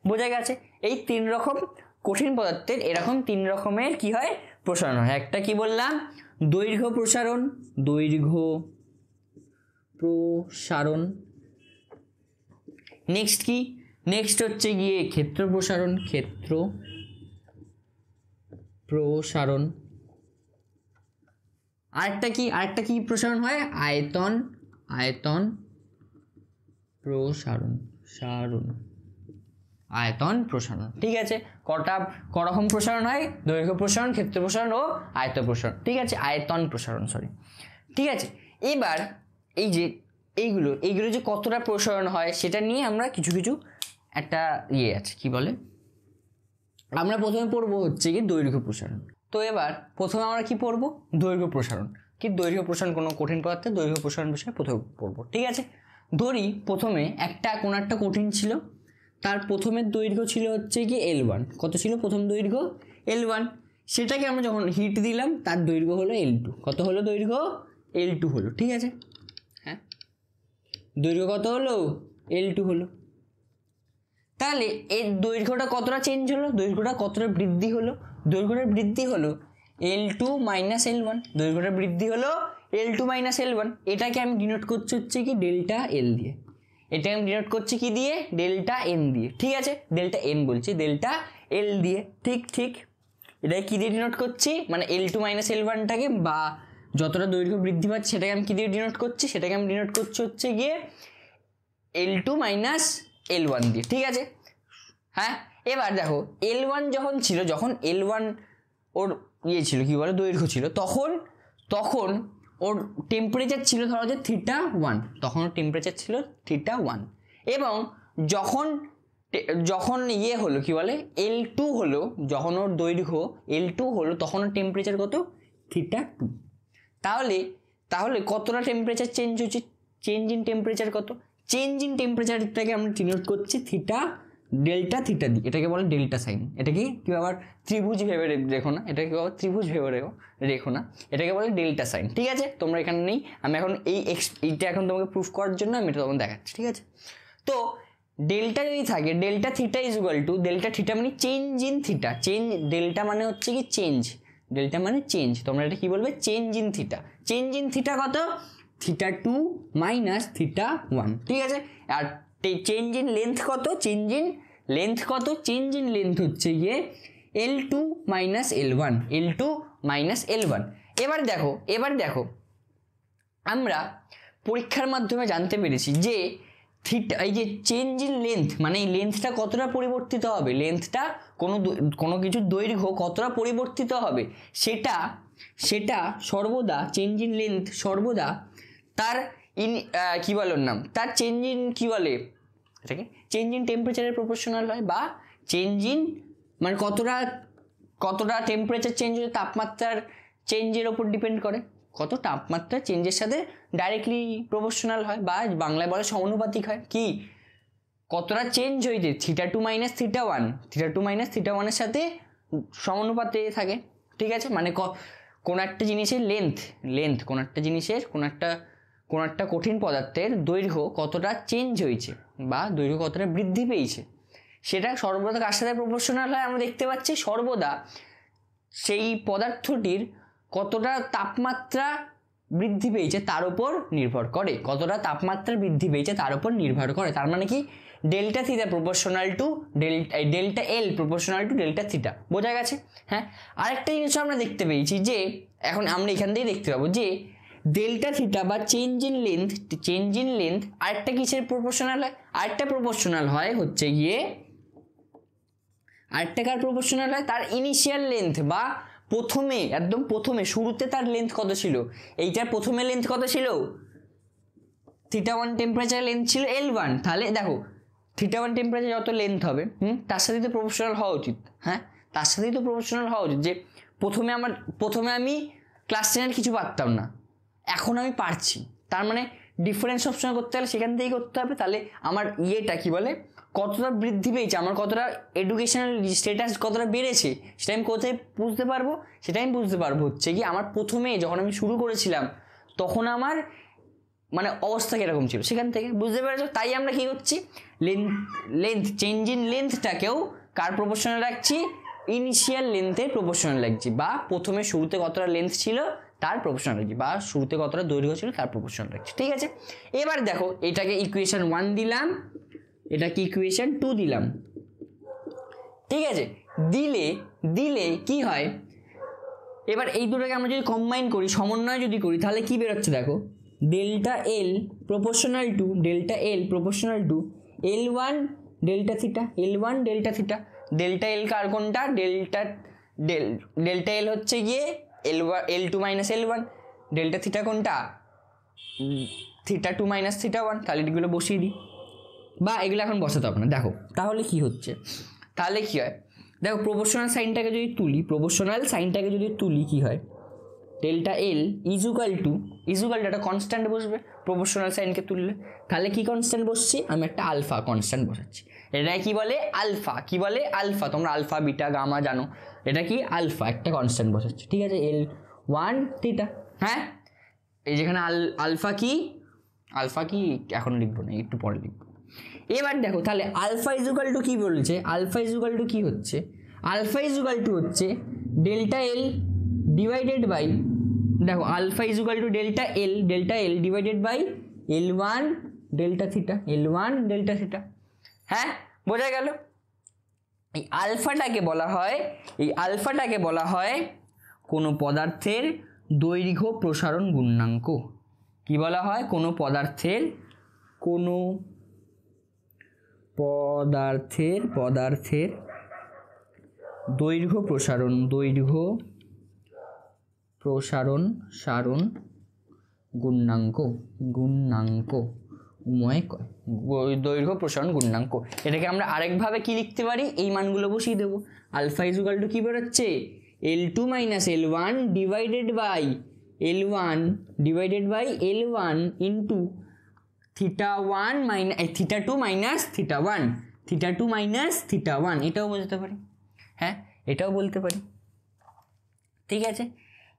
বোঝা গেছে? এই তিন রকম কঠিন পদার্থের এরকম তিন রকমের কি হয় প্রসারণ হয়। একটা কি বললাম দৈর্ঘ্য প্রসারণ, দৈর্ঘ্য প্রসারণ। নেক্সট কি, নেক্সট হচ্ছে গিয়ে ক্ষেত্র প্রসারণ, ক্ষেত্র প্রসারণ। আরেকটা কি প্রসারণ হয় আয়তন, আয়তন প্রসারণ, আয়তন প্রসারণ। ঠিক আছে, করকম প্রসারণ হয় দৈর্ঘ্য প্রসারণ, ক্ষেত্র প্রসারণ ও আয়তন প্রসারণ। ঠিক আছে, আয়তন প্রসারণ সরি। ঠিক আছে, এবার এই যে এইগুলো যে কতটা প্রসারণ হয় সেটা নিয়ে আমরা কিছু একটা আছে কি বলে, আমরা প্রথমে পড়বো হচ্ছে কি দৈর্ঘ্য প্রসারণ। তো এবার প্রথমে আমরা কি পড়বো দৈর্ঘ্য প্রসারণ। কি দৈর্ঘ্য প্রসারণ কোনো কঠিন পদার্থের দৈর্ঘ্য প্রসারণ বিষয়ে প্রথমে পড়বো। ঠিক আছে, ধরি প্রথমে কোনো একটা কঠিন ছিল, তার প্রথমের দৈর্ঘ্য ছিল হচ্ছে কি L1। কত ছিল প্রথম দৈর্ঘ্য L1, সেটাকে আমরা যখন হিট দিলাম তার দৈর্ঘ্য হলো L2। কত হলো দৈর্ঘ্য L2 হলো। ঠিক আছে, হ্যাঁ দৈর্ঘ্য কত হলো L2 হলো। তাহলে এর দৈর্ঘ্যটা কতটা চেঞ্জ হলো, দৈর্ঘ্যটা কতটা বৃদ্ধি হলো, দৈর্ঘ্যটা বৃদ্ধি হলো L2 মাইনাস L1, দৈর্ঘ্যটা বৃদ্ধি হলো L2 মাইনাস L1। এটাকে আমি ডিনোট করছি হচ্ছে কি ডেল্টা L দিয়ে, এটাকে আমি ডিনোট করছি কি দিয়ে ডেল্টা N দিয়ে। ঠিক আছে, ডেল্টা N বলছি, ডেল্টা L দিয়ে। ঠিক এটাকে কি দিয়ে ডিনোট করছি, মানে L2 মাইনাস L1টাকে বা যতটা দৈর্ঘ্য বৃদ্ধি পাচ্ছে সেটাকে আমি কি দিয়ে ডিনোট করছি, সেটাকে আমি ডিনোট করছি হচ্ছে গিয়ে L2 মাইনাস L1 দিয়ে। ঠিক আছে, হ্যাঁ এবার দেখো L1 যখন ছিল, যখন L1 ওর ছিল কি বলে দৈর্ঘ্য ছিল, তখন ওর টেম্পারেচার ছিল ধরো যে θ1, তখন ওর টেম্পারেচার ছিল θ1। এবং যখন হলো কি বলে L2 হলো, যখন ওর দৈর্ঘ্য L2 হলো তখন ওর টেম্পারেচার কত θ2। তাহলে কতটা টেম্পারেচার চেঞ্জ হচ্ছে, চেঞ্জ ইন টেম্পারেচার কত, চেঞ্জ ইন টেম্পারেচারটাকে আমরা ডিনোট করছি ডেল্টা থিটা দিই, এটাকে বলে ডেল্টা সাইন। এটাকে কেউ আবার ত্রিভুজ ভেবে রেখো না, এটাকে কেউ আবার ত্রিভুজ ভেবে রেখো না, এটাকে বলে ডেল্টা সাইন। ঠিক আছে, তোমরা এখানে নেই, আমি এখন এইটা এখন তোমাকে প্রুফ করার জন্য আমি এটা তোমাকে দেখাচ্ছি। ঠিক আছে, তো ডেল্টা যদি থাকে delta theta is equal to delta theta মানে চেঞ্জ ইন থিটা, ডেল্টা মানে হচ্ছে কি চেঞ্জ, ডেল্টা মানে চেঞ্জ, তোমরা এটা কি বলবে change in theta. Change in theta কত θ2 মাইনাস θ1। ঠিক আছে, আর চেঞ্জ ইন লেন্থ কত, চেঞ্জ ইন লেন্থ হচ্ছে গিয়ে L2 minus L1, L2 minus L1। এবার দেখো আমরা পরীক্ষার মাধ্যমে জানতে পেরেছি যে এই যে চেঞ্জ ইন লেন্থ মানে এই লেন্থটা কতটা পরিবর্তিত হবে, লেন্থটা কোনো কিছুর দৈর্ঘ্য কতটা পরিবর্তিত হবে সেটা সর্বদা চেঞ্জ ইন লেন্থ সর্বদা তার কি বলে নাম, তার চেঞ্জ ইন কি বলে এটাকে চেঞ্জ ইন টেম্পারেচারের প্রপোর্শনাল হয়, বা চেঞ্জ ইন মানে কতটা টেম্পারেচার চেঞ্জ হচ্ছে তাপমাত্রার চেঞ্জের ওপর ডিপেন্ড করে, কত তাপমাত্রা চেঞ্জের সাথে ডাইরেক্টলি প্রপোর্শনাল হয়, বা বাংলায় বলে সমানুপাতিক হয়। কি কতটা চেঞ্জ হয়েছে θ2 মাইনাস θ1, θ2 মাইনাস θ1-এর সাথে সমানুপাতে থাকে। ঠিক আছে, মানে কোন একটা জিনিসের লেন্থ কোন একটা কঠিন পদার্থের দৈর্ঘ্য কতটা চেঞ্জ হয়েছে বা দৈর্ঘ্য কতটা বৃদ্ধি পেয়েছে সেটা সর্বদা কার সাথে প্রপোর্শনাল হয়, আমরা দেখতে পাচ্ছি সর্বদা সেই পদার্থটির কতটা তাপমাত্রা বৃদ্ধি পেয়েছে তার উপর নির্ভর করে, তার মানে কি delta theta proportional to delta L proportional to delta theta. বোঝা গেছে? হ্যাঁ, আরেকটা জিনিস আমরা দেখতে পেয়েছি যে এখন আমরা এখান থেকেই দেখতে পাবো যে ডেল্টা থিটা বা চেঞ্জ ইন লেন্থ আরেকটা কিসের প্রপোর্শনাল হয়? আরেকটা প্রপোর্শনাল হয় হচ্ছে গিয়ে আরেকটা কার প্রপোর্শনাল হয়? তার ইনিশিয়াল লেন্থ বা একদম প্রথমে শুরুতে তার লেন্থ কত ছিল? এইটার প্রথমে লেন্থ কত ছিল? θ1 টেম্পারেচার লেন্থ ছিল L1। তাহলে দেখো θ1 টেম্পারেচার যত লেন্থ হবে তার সাথেই তো প্রপোর্শনাল হওয়া উচিত। হ্যাঁ, তার সাথেই তো প্রপোর্শনাল হওয়া উচিত। যে প্রথমে আমি ক্লাস 10-এর কিছু পারতাম না, এখন আমি পারছি, তার মানে ডিফারেন্স সবসময় করতে হলে সেখান থেকেই করতে হবে। তাহলে আমার ইয়েটা কি বলে, কতটা বৃদ্ধি পেয়েছে, আমার কতটা এডুকেশনাল স্ট্যাটাস কতটা বেড়েছে, সেটা আমি কোথায় বুঝতে পারবো? সেটা আমি বুঝতে পারবো হচ্ছে কি আমার প্রথমে যখন আমি শুরু করেছিলাম তখন আমার মানে অবস্থা কীরকম ছিল সেখান থেকে বুঝতে পেরেছো। তাই আমরা কী করছি, চেঞ্জ ইন লেন্থটাকেও কার প্রপোর্শনাল রাখছি? ইনিশিয়াল লেন্থের প্রপোর্শনাল রাখছি, বা প্রথমে শুরুতে কতটা লেন্থ ছিল তার প্রপোর্শনাল রাখছি, বা শুরুতে কতটা দৈর্ঘ্য ছিল তার প্রপোর্শনাল রাখছি। ঠিক আছে, এবার দেখো এটাকে ইকুয়েশন 1 দিলাম, এটাকে ইকুয়েশন 2 দিলাম। ঠিক আছে, দিলে কি হয়, এবার এই দুটোকে আমরা যদি কম্বাইন করি, সমন্বয় যদি করি, তাহলে কি বেরোচ্ছে দেখো, delta L proportional to L1 delta theta, L1 delta theta. Delta L কার কোনটা? ডেল্টা এল হচ্ছে গিয়ে L2 minus L1। Delta theta কোনটা? θ2 মাইনাস θ1। তাহলে এগুলো বসিয়ে দিই, বা এগুলো এখন বসাতে হবে না। দেখো তাহলে কি হচ্ছে, তাহলে কি হয় দেখো, প্রপোর্শনাল সাইনটাকে যদি তুলি কি হয়, ডেল্টা এল ইজুকাল টু একটা কনস্ট্যান্ট বসবে প্রপোর্শনাল সাইনকে তুললে। তাহলে কি কনস্ট্যান্ট বসছি? আমি একটা আলফা কনস্ট্যান্ট বসাচ্ছি। এটা কি বলে? আলফা। তোমরা আলফা বিটা গামা জানো, এটা কি আলফা, একটা কনস্ট্যান্ট বসাচ্ছি। ঠিক আছে, L1 থিটা। হ্যাঁ, এই যেখানে আলফা কি এখন লিখবো না, একটু পরে লিখবো। এবার দেখো তাহলে আলফা ইজুকাল টু কি বলছে, আলফা ইজুকাল টু হচ্ছে ডেল্টা এল ডিভাইডেড বাই, দেখো alpha is equal to delta L divided by L1 delta theta. হ্যাঁ, বোঝা গেল? এই আলফাটাকে বলা হয় কোনো পদার্থের দৈর্ঘ্য প্রসারণ গুণাঙ্ক। কি বলা হয়? কোনো পদার্থের দৈর্ঘ্য প্রসারণ গুণাঙ্ক দৈর্ঘ্য প্রসারণ গুণাঙ্ক। এটাকে আমরা আরেকভাবে কি লিখতে পারি? এই মানগুলো বসিয়ে দেবো। আলফা ইজুকাল টু কি বেরোচ্ছে? L2 minus L1 divided by L1 into θ1 minus θ2 minus θ1, এটাও বলতে পারি। হ্যাঁ, এটাও বলতে পারি। ঠিক আছে,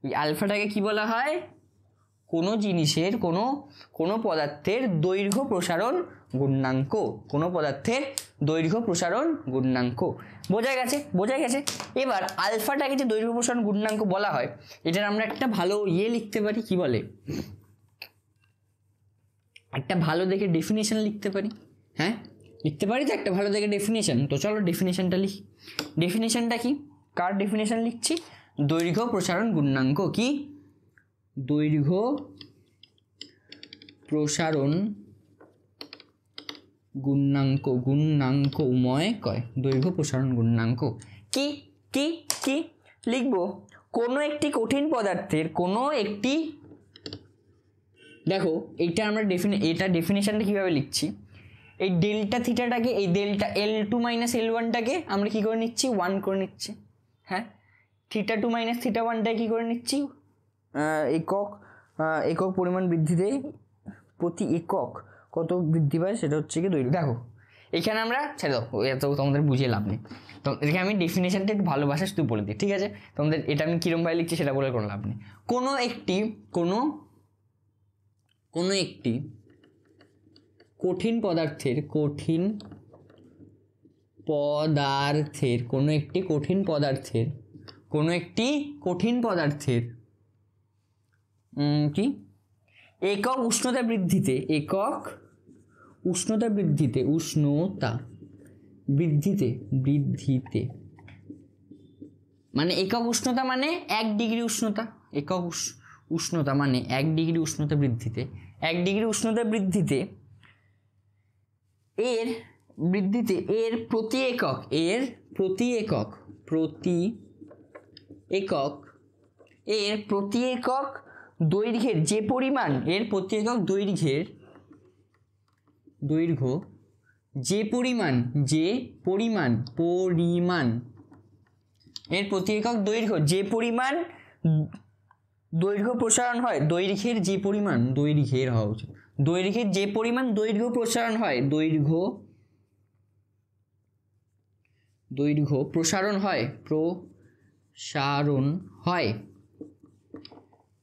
এই আলফাটাকে কি বলা হয়? কোনো জিনিসের কোনো পদার্থের দৈর্ঘ্য প্রসারণ গুণাঙ্ক। বোঝা গেছে? এবার আলফাটাকে যে দৈর্ঘ্য প্রসারণ গুণাঙ্ক বলা হয়, এটার আমরা একটা ভালো লিখতে পারি, কি বলে, একটা ভালো দেখে ডেফিনেশন লিখতে পারি। হ্যাঁ, লিখতে পারি তো একটা ভালো দেখে ডেফিনেশন। তো চলো ডেফিনেশনটা লিখি। ডেফিনেশনটা কি? কার ডেফিনেশন লিখছি? দৈর্ঘ্য প্রসারণ গুণাঙ্ক কি? দৈর্ঘ্য প্রসারণ গুণাঙ্ক উময় কয়। দৈর্ঘ্য প্রসারণ গুণাঙ্ক কি কি কি লিখবো? কোনো একটি কঠিন পদার্থের দেখো এইটা আমরা ডেফিনেশনটা কিভাবে লিখছি, এই ডেল্টা থিটাটাকে, এই ডেল্টা L2 মাইনাস L1টাকে আমরা কি করে নিচ্ছি? 1 করে নিচ্ছি। হ্যাঁ, θ2 মাইনাস θ1টাকে কি করে নিচ্ছি? একক পরিমাণ বৃদ্ধিতে প্রতি একক কত বৃদ্ধি পায় সেটা হচ্ছে কি দৈর্ঘ্য। দেখো এখানে আমরা ছেড়ে দাও, এত তোমাদের বুঝিয়ে লাভ নেই। তো এখানে আমি ডেফিনেশনটা একটু ভালোবাসা শুধু বলে দিই। ঠিক আছে, তোমাদের এটা আমি কীরকমভাবে লিখছি সেটা বলে কোনো লাভ নেই। কোনো একটি কঠিন পদার্থের কি একক উষ্ণতা বৃদ্ধিতে মানে একক উষ্ণতা মানে 1 ডিগ্রি উষ্ণতা, একক উষ্ণতা মানে 1 ডিগ্রি উষ্ণতা বৃদ্ধিতে 1 ডিগ্রি উষ্ণতা বৃদ্ধিতে এর প্রতি একক দৈর্ঘ্যের যে পরিমাণ এর প্রতি একক দৈর্ঘ্যের যে পরিমাণ এর প্রতি একক দৈর্ঘ্য যে পরিমাণ দৈর্ঘ্য প্রসারণ হয় দৈর্ঘ্যের যে পরিমাণ দৈর্ঘ্য প্রসারণ হয় দৈর্ঘ্য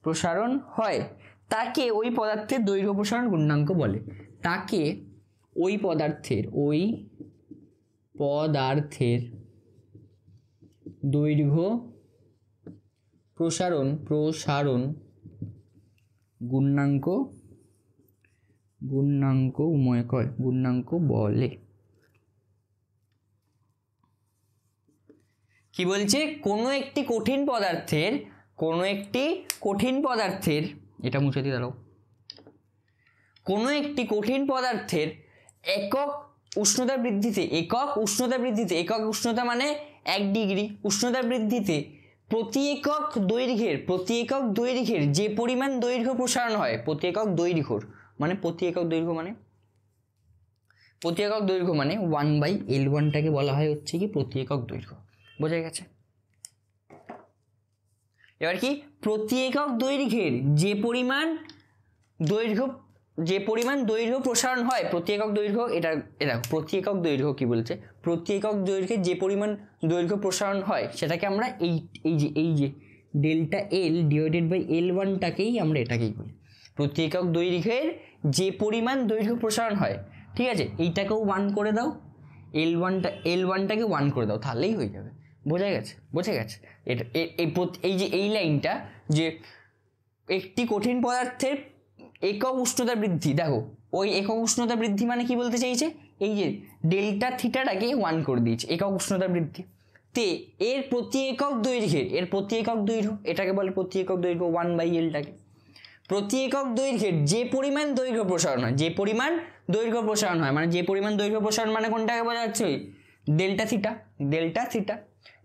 প্রসারণ হয় তাকে ওই পদার্থের দৈর্ঘ্য প্রসারণ গুণাঙ্ক বলে ওই পদার্থের দৈর্ঘ্য প্রসারণ গুণাঙ্ক বলে। কি বলছে? কোনো একটি কঠিন পদার্থের এটা মুছে দিয়ে দাঁড়াও। কোনো একটি কঠিন পদার্থের একক উষ্ণতা বৃদ্ধিতে একক উষ্ণতা মানে 1 ডিগ্রি উষ্ণতা বৃদ্ধিতে প্রতি একক দৈর্ঘ্যের যে পরিমাণ দৈর্ঘ্য প্রসারণ হয় প্রতি একক দৈর্ঘ্য মানে 1/L1টাকে বলা হয় হচ্ছে কি প্রতি একক দৈর্ঘ্য। বোঝা গেছে? এবার কি প্রতি একক দৈর্ঘ্যের যে পরিমাণ দৈর্ঘ্য প্রসারণ হয় প্রতি একক দৈর্ঘ্য এটা প্রতি একক দৈর্ঘ্য কি বলছে? প্রতি একক দৈর্ঘ্যের যে পরিমাণ দৈর্ঘ্য প্রসারণ হয় সেটাকে আমরা এই যে ডেল্টা এল ডিভাইডেড বাই L1টাকেই আমরা এটাকেই বলি প্রতি একক দৈর্ঘ্যের যে পরিমাণ দৈর্ঘ্য প্রসারণ হয়। ঠিক আছে, এইটাকেও 1 করে দাও, L1টাকে 1 করে দাও, তাহলেই হয়ে যাবে। বোঝা গেছে? এটা এই লাইনটা যে একটি কঠিন পদার্থের একক উষ্ণতা বৃদ্ধি, দেখো ওই একক উষ্ণতা বৃদ্ধি মানে কি বলতে চাইছে? এই যে ডেল্টা থিটাটাকে 1 করে দিয়েছে একক উষ্ণতা বৃদ্ধি তে এর প্রতি একক দৈর্ঘ্য এটাকে বলে প্রতি একক দৈর্ঘ্য 1/L টাকে। প্রতি একক দৈর্ঘ্যের যে পরিমাণ দৈর্ঘ্য প্রসারণ হয় মানে যে পরিমাণ দৈর্ঘ্য প্রসারণ মানে কোনটাকে বোঝা যাচ্ছে? ডেল্টা থিটা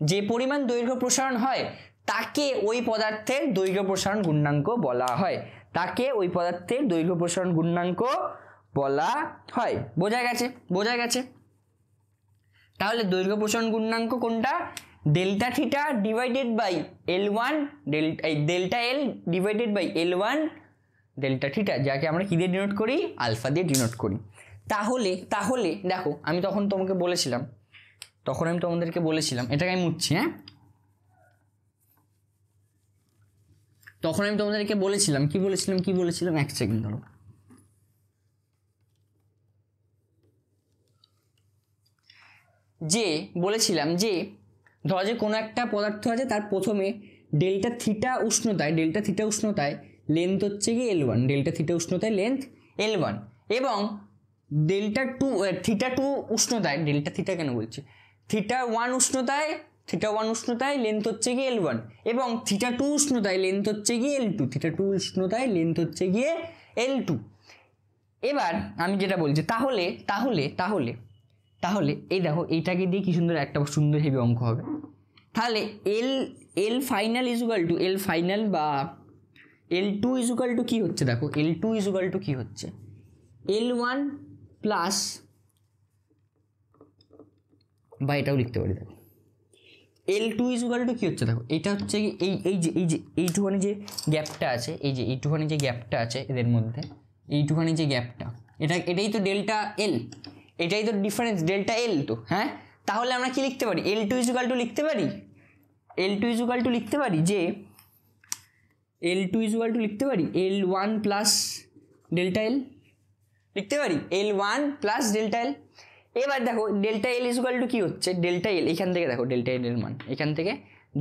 যে পরিমাণ দৈর্ঘ্য প্রসারণ হয় তাকে ওই পদার্থের দৈর্ঘ্য প্রসারণ গুণাঙ্ক বলা হয়। বোঝা গেছে? তাহলে দৈর্ঘ্য প্রসারণ গুণাঙ্ক কোনটা? Delta theta divided by L1 delta L divided by L1 delta theta, যাকে আমরা কি দিয়ে ডিনোট করি? আলফা দিয়ে ডিনোট করি। তাহলে দেখো আমি তখন তোমাদেরকে বলেছিলাম এটাকে আমি মুছছি, হ্যাঁ, তখন আমি তোমাদেরকে বলেছিলাম কি বলেছিলাম 1 সেকেন্ড ধরো। বলেছিলাম যে ধরো যে কোনো একটা পদার্থ আছে, তার প্রথমে ডেল্টা থিটা উষ্ণতায় লেন্থ হচ্ছে কি L1, delta theta উষ্ণতায় length L1, এবং থিটা 2 উষ্ণতায়, ডেল্টা থিটা কেন বলছি, থিটা 1 উষ্ণতায় লেন্থ হচ্ছে কি L1, এবং থিটা 2 উষ্ণতায় লেন্থ হচ্ছে গিয়ে L2, এবার আমি যেটা বলছি তাহলে এই দেখো এইটাকে দিয়ে কি সুন্দর একটা সুন্দর হেভি অঙ্ক হবে। তাহলে L ফাইনাল বা L2 ইজুকাল টু কি হচ্ছে? দেখো L2 ইজুকাল টু কি হচ্ছে? L1 প্লাস, বা এটাও লিখতে পারি, দেখো L2 ইজুকাল টু কি হচ্ছে? দেখো এটা হচ্ছে এইটুখানি যে গ্যাপটা আছে, এইটুখানি যে গ্যাপটা আছে এদের মধ্যে, এইটুখানি যে গ্যাপটা, এটাই তো ডেল্টা এল, এটাই তো ডিফারেন্স ডেল্টা এল। তো হ্যাঁ, তাহলে আমরা কি লিখতে পারি? L2 ইজুকাল টু লিখতে পারি যে L1 প্লাস ডেল্টা এল লিখতে পারি, L1 প্লাস ডেল্টা এল। এবার দেখো ডেল্টা এল ইজুকাল টু কি হচ্ছে? ডেল্টা এল এখান থেকে দেখো ডেল্টা এল এর মান, এখান থেকে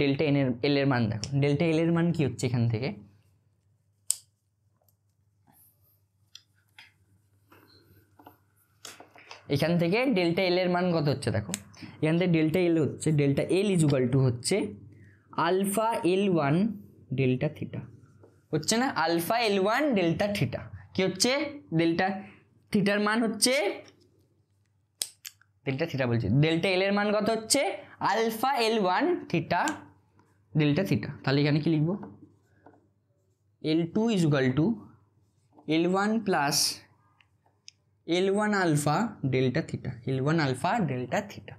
ডেল্টা এল এর মান দেখো, ডেল্টা এল এর মান কি হচ্ছে? এখান থেকে ডেল্টা এল এর মান কত হচ্ছে? দেখো এখান থেকে ডেল্টা এল ইজুকাল টু হচ্ছে আলফা L1 ডেল্টা থিটা। হচ্ছে না আলফা L1 ডেল্টা থিটা, কি হচ্ছে ডেল্টা থিটার মান হচ্ছে ডেল্টা থিটা বলছি, ডেল্টা এল এর মান কত হচ্ছে alpha L1 theta delta theta. তাহলে এখানে কি লিখবো L2 is equal to L1 plus L1 alpha delta theta, L1 alpha delta theta.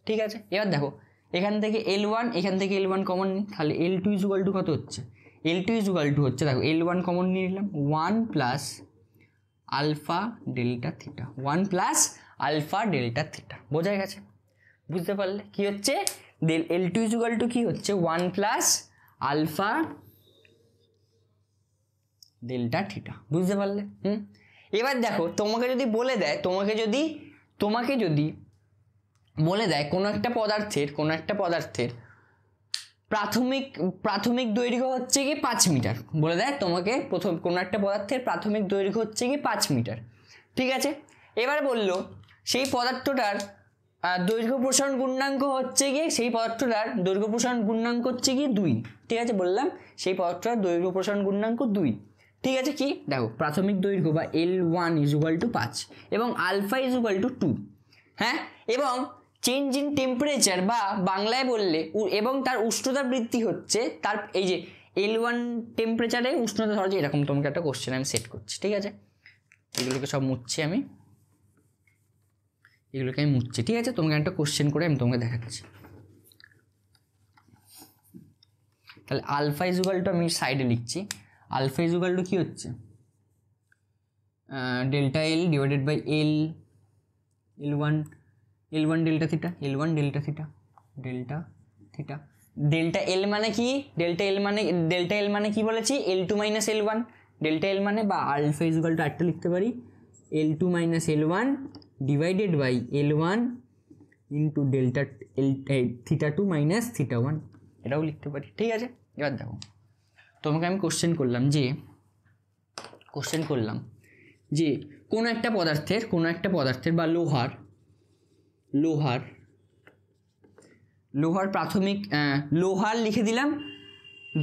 ঠিক আছে, এবার দেখো এখান থেকে L1 এখান থেকে L1 কমন নিই, তাহলে L2 ইজ ইকুয়াল টু কত হচ্ছে L2 ইজ ইকুয়াল টু হচ্ছে দেখো L1 কমন নিয়ে নিলাম 1 plus alpha delta theta, 1 plus alpha delta theta. বোঝা গেছে? বুঝতে পারলে কি হচ্ছে L2 ইজ ইকুয়াল টু কি হচ্ছে 1 প্লাস আলফা ডেল্টা থিটা। বুঝতে পারলে? এবার দেখো তোমাকে যদি বলে দেয় বলে দেয় কোনো একটা পদার্থের প্রাথমিক দৈর্ঘ্য হচ্ছে কি 5 মিটার, বলে দেয় তোমাকে কোনো একটা পদার্থের প্রাথমিক দৈর্ঘ্য হচ্ছে কি 5 মিটার। ঠিক আছে, এবার বললো সেই পদার্থটার দৈর্ঘ্য প্রসারণ গুণাঙ্ক হচ্ছে কি 2। ঠিক আছে, বললাম সেই পদার্থটার দৈর্ঘ্য প্রসারণ গুণাঙ্ক 2। ঠিক আছে, কি দেখো প্রাথমিক দৈর্ঘ্য বা L1 ইজ ইকুয়াল টু 5 এবং আলফা ইজ ইকুয়াল টু 2। হ্যাঁ, এবং চেঞ্জ ইন টেম্পারেচার বা বাংলায় বললে এবং তার উষ্ণতা বৃদ্ধি হচ্ছে তার এই যে L1 টেম্পারেচারে উষ্ণতা ধরো যে এরকম, তোমাকে একটা কোশ্চেন আমি সেট করছি। ঠিক আছে, এগুলোকে সব মুছছি আমি, ঠিক আছে, তোমাকে একটা কোশ্চেন করে আমি তোমাকে দেখাচ্ছি। তাহলে আলফা ইজ ইকুয়াল টু আমি সাইডে লিখছি, আলফা ইজ ইকুয়াল টু কি হচ্ছে delta L divided by L1 delta theta, delta L মানে কি বলেছি L2 minus L1, delta L মানে বা আলফা ইজ ইকুয়াল টু একটা লিখতে পারি L2 minus L1 divided by L1 into delta theta 2 minus theta 1, এটাও লিখতে পারি। ঠিক আছে, এবার দেখো তোমাকে আমি কোশ্চেন করলাম যে কোনো একটা পদার্থের বা লোহার প্রাথমিক লোহার লিখে দিলাম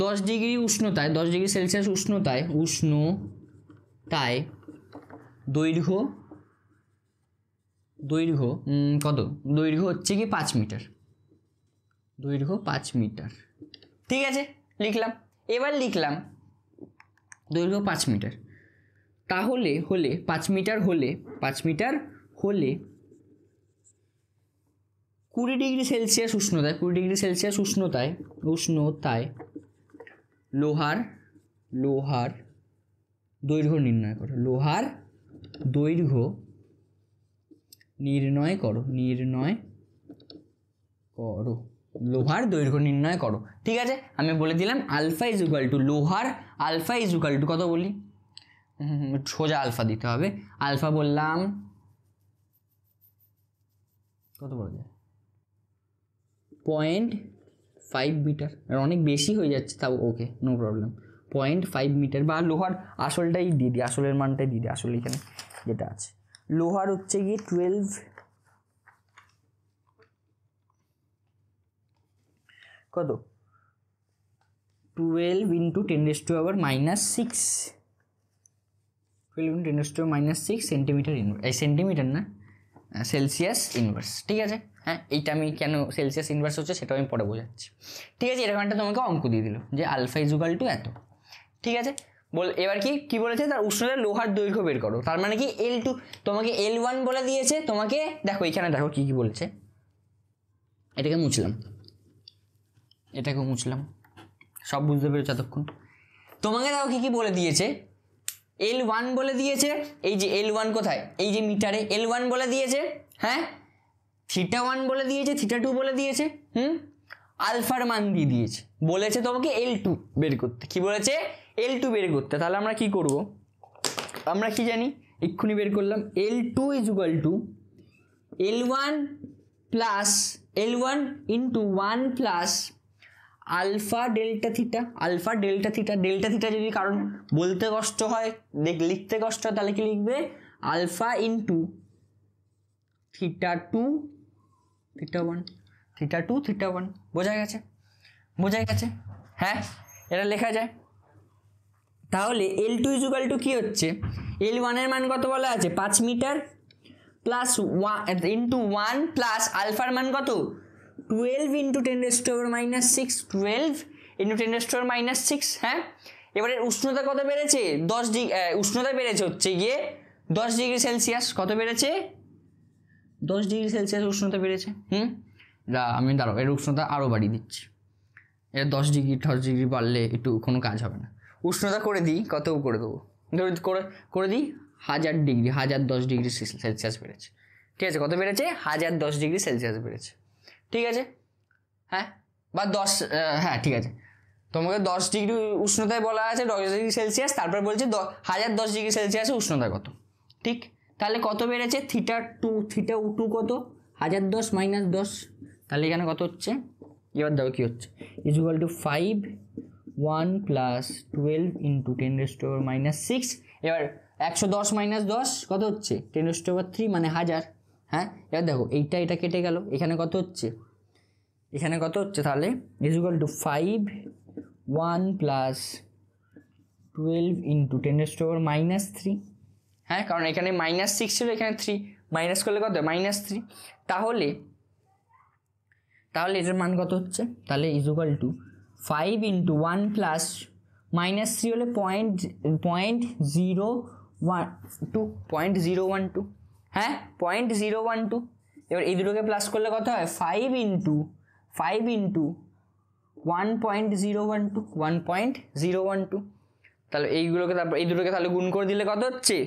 10 ডিগ্রি উষ্ণতায় 10 ডিগ্রি সেলসিয়াস উষ্ণতায় দৈর্ঘ্য কত দৈর্ঘ্য হচ্ছে কি 5 মিটার, দৈর্ঘ্য 5 মিটার। ঠিক আছে, লিখলাম দৈর্ঘ্য 5 মিটার। তাহলে 5 মিটার হলে 20 ডিগ্রি সেলসিয়াস উষ্ণতায় লোহার দৈর্ঘ্য নির্ণয় করো, লোহার দৈর্ঘ্য নির্ণয় করো। ঠিক আছে, আমি বলে দিলাম আলফা ইজ ইকুয়াল টু কত বলি, সোজা আলফা দিতে হবে। আলফা বললাম কত বলা যায় 0.5 মিটার, আর অনেক বেশি হয়ে যাচ্ছে তাও ওকে নো প্রবলেম, 0.5 মিটার বা লোহার আসলটাই দিয়ে দিই, আসলের মানটাই দিয়ে দিই, আসলে এখানে যেটা আছে লোহার হচ্ছে গিয়ে 12 কত 12 ইন্টু 10⁻⁻6 সেন্টিমিটার ইনভার্স, এই সেন্টিমিটার না সেলসিয়াস ইনভার্স। ঠিক আছে, হ্যাঁ এইটা আমি কেন সেলসিয়াস ইনভার্স হচ্ছে সেটাও আমি পরে বোঝাচ্ছি। ঠিক আছে, এরকম একটা তোমাকে অঙ্ক দিয়ে দিল যে আলফা ইজ ইকুয়াল টু এত। ঠিক আছে, এবার কি বলেছে তার উষ্ণতায় লোহার দৈর্ঘ্য বের করো, তার মানে কি L2 তোমাকে L1 বলে দিয়েছে, তোমাকে দেখো এখানে দেখো কি বলেছে, এটাকে মুছলাম সব বুঝতে পেরেছো এতক্ষণ। তোমাকে দেখো কি বলে দিয়েছে L1 বলে দিয়েছে, এই যে L1 কোথায় এই যে মিটারে L1 বলে দিয়েছে, হ্যাঁ থিটা 1 বলে দিয়েছে, থিটা 2 বলে দিয়েছে, আলফার মান দিয়ে দিয়েছে, বলেছে তোমাকে L2 বের করতে। কি বলেছে L2 বের করতে, তাহলে আমরা কি করব, আমরা কি জানি এক্ষুনি বের করলাম L2 is equal to L1 into 1 plus alpha delta theta যদি কারণ বলতে কষ্ট হয় লিখতে কষ্ট হয় তাহলে কি লিখবে আলফা ইন্টু থিটা 2 থিটা 1। বোঝা গেছে? হ্যাঁ, এটা লেখা যায় তাহলে L2 ইকুয়াল টু কি হচ্ছে, L1 এর মান কত বলা আছে 5 মিটার প্লাস 1 ইন্টু 1 প্লাস আলফার মান কত 12 ইন্টু 10⁻⁻6, 12 ইন্টু 10⁻⁻6। হ্যাঁ, এবারে উষ্ণতা কত বেড়েছে 10 ডিগ্রি, উষ্ণতা বেড়েছে হচ্ছে গিয়ে 10 ডিগ্রি সেলসিয়াস। কত বেড়েছে 10 ডিগ্রি সেলসিয়াস উষ্ণতা বেড়েছে। আমি দাঁড়াও এর উষ্ণতা আরও বাড়িয়ে দিচ্ছি, এর 10 ডিগ্রি বাড়লে একটু কোনো কাজ হবে না। উষ্ণতা করে দিই, কত করে দেবো, করে দিই 1000 ডিগ্রি, 1010 ডিগ্রি সেলসিয়াস বেড়েছে। ঠিক আছে, কত বেড়েছে 1010 ডিগ্রি সেলসিয়াস বেড়েছে। ঠিক আছে, হ্যাঁ বা 10, হ্যাঁ ঠিক আছে, তোমাকে 10 ডিগ্রি উষ্ণতায় বলা আছে 10 ডিগ্রি সেলসিয়াস, তারপর বলছে 1010 ডিগ্রি সেলসিয়াসে উষ্ণতা কত। ঠিক, তাহলে কত বেড়েছে থিটা টু কত 1010 মাইনাস 10, তাহলে এখানে কত হচ্ছে, এবার দেখো কী হচ্ছে, ইকুয়াল টু 5 1 প্লাস 12 ইন্টু 10⁻⁻6। এবার 110 মাইনাস 10 কত হচ্ছে 10⁻³ মানে 1000। হ্যাঁ, এবার দেখো এটা কেটে গেল, এখানে কত হচ্ছে, তাহলে ইকুয়াল টু 5 1 প্লাস 12 ইন্টু 10⁻⁻3। হ্যাঁ, কারণ এখানে -6 ছিল, এখানে 3 মাইনাস করলে কত -3। তাহলে এটার মান কত হচ্ছে, তাহলে ইকুয়াল টু 5 ইন্টু 1 প্লাস -3 হলে 0.012। হ্যাঁ, 0.012। এবার এই দুটোকে প্লাস করলে কত হয় 5 ইন্টু 1.012। তাহলে এইগুলোকে তারপর এই দুটোকে তাহলে গুণ করে দিলে কত হচ্ছে,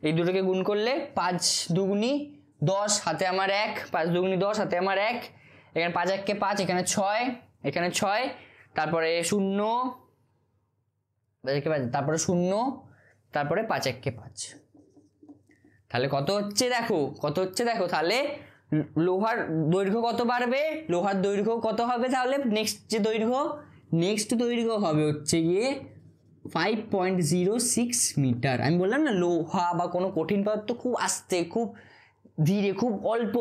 এই দুটোকে গুণ করলে 5 দুগুনি 10 হাতে আমার 1, 5 দুগুনি 10 হাতে আমার 1, এখানে 5 1 কে 5, এখানে 6, তারপরে 0, তারপরে 0, তারপরে 5 1 কে 5। তাহলে কত হচ্ছে দেখো, তাহলে লোহার দৈর্ঘ্য কত বাড়বে, লোহার দৈর্ঘ্য কত হবে, তাহলে নেক্সট দৈর্ঘ্য হবে হচ্ছে গিয়ে 5.06 মিটার। আমি বললাম না লোহা বা কোনো কঠিন পদার্থ খুব আস্তে, খুব ধীরে, খুব অল্প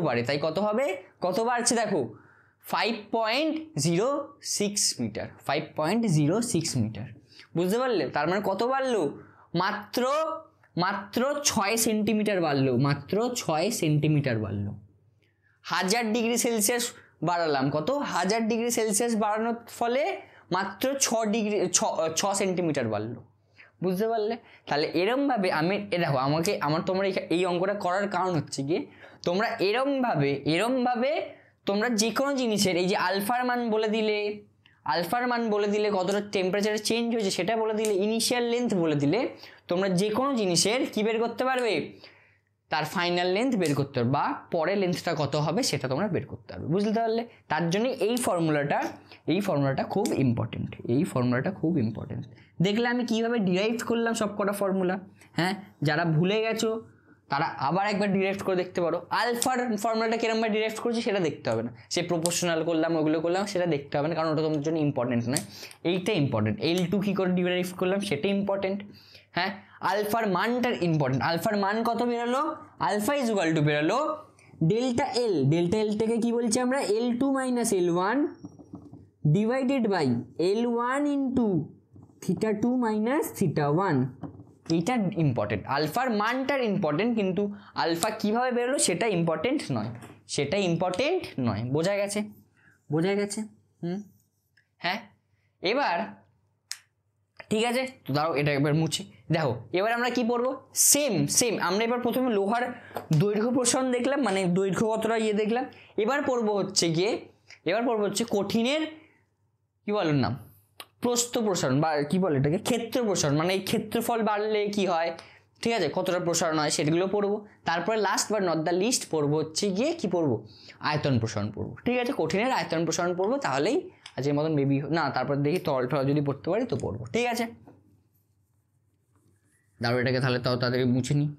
বাড়ে, তাই কত হবে, কত বাড়ছে দেখো 5.06 মিটার, 5.06 মিটার। বুঝতে পারলে, তার মানে কত বাড়লো, মাত্র 6 সেন্টিমিটার বাড়লো, 1000 ডিগ্রি সেলসিয়াস বাড়ালাম, কত 1000 ডিগ্রি সেলসিয়াস বাড়ানোর ফলে মাত্র 6 সেন্টিমিটার বাড়লো। বুঝতে পারলে, তাহলে এরমভাবে দেখো তোমরা এই অঙ্কটা করার কারণ হচ্ছে গিয়ে তোমরা এরমভাবে তোমরা যে কোনো জিনিসের এই যে আলফার মান বলে দিলে কতটা টেম্পারেচার চেঞ্জ হয়েছে সেটা বলে দিলে, ইনিশিয়াল লেন্থ বলে দিলে, তোমরা যে কোনো জিনিসের কি বের করতে পারবে, তার ফাইনাল লেন্থ বের করতে পারবে, বা পরে লেন্থটা কত হবে সেটা তোমরা বের করতে পারবে। বুঝতে পারলে, তার জন্য এই ফর্মুলাটা খুব ইম্পর্টেন্ট। দেখলে আমি কিভাবে ডিরাইভ করলাম সব কটা ফর্মুলা। হ্যাঁ, যারা ভুলে গেছো তারা আবার একবার ডিরাইভ করে দেখতে পারো। আলফার ফর্মুলাটা কিরমভাবে ডিরাইভ করছি সেটা দেখতে হবে না, সে প্রপোর্শনাল করলাম ওগুলো করলাম সেটা দেখতে হবে না, কারণ ওটা তোমাদের জন্য ইম্পর্টেন্ট নয়, এইটা ইম্পর্টেন্ট। L2 কী করে ডিরাইভ করলাম সেটা ইম্পর্টেন্ট। হ্যাঁ, আলফার মানটা ইম্পর্টেন্ট, আলফার মান কত বেরোলো, আলফা ইকুয়াল টু বেরোলো ডেল্টা এল থেকে কি বলছি আমরা L2 minus L1 divided by L1 into θ2 minus θ1। এইটা ইম্পর্টেন্ট, আলফার মানটার ইম্পর্টেন্ট, কিন্তু আলফা কিভাবে বেরোলো সেটা ইম্পর্টেন্ট নয়। বোঝা গেছে? হ্যাঁ, এবার ঠিক আছে, তো দাঁড়াও এটা একবার মুছে দেখো। এবার আমরা কি পড়বো, সেম আমরা এবার প্রথমে লোহার দৈর্ঘ্য প্রসারণ দেখলাম, মানে দৈর্ঘ্য কতটা দেখলাম। এবার পড়বো হচ্ছে কঠিনের কি বলেন নাম, প্রস্থ প্রসারণ, বা কি বলে এটাকে ক্ষেত্র প্রসারণ, মানে এই ক্ষেত্রফল বাড়লে কি হয়, ঠিক আছে, কতটা প্রসারণ হয় সেগুলো পড়বো। তারপরে last but not the least পড়বো হচ্ছে গিয়ে কি পড়বো, আয়তন প্রসারণ পড়বো। ঠিক আছে, কঠিনের আয়তন প্রসারণ পড়বো, তাহলেই আজকের মতন বেবি না, তারপর দেখি তল যদি পড়তে পারি তো পড়বো। ঠিক আছে, দাঁড়ো এটাকে তাহলে তাও তাড়াতাড়ি মুছে নিই।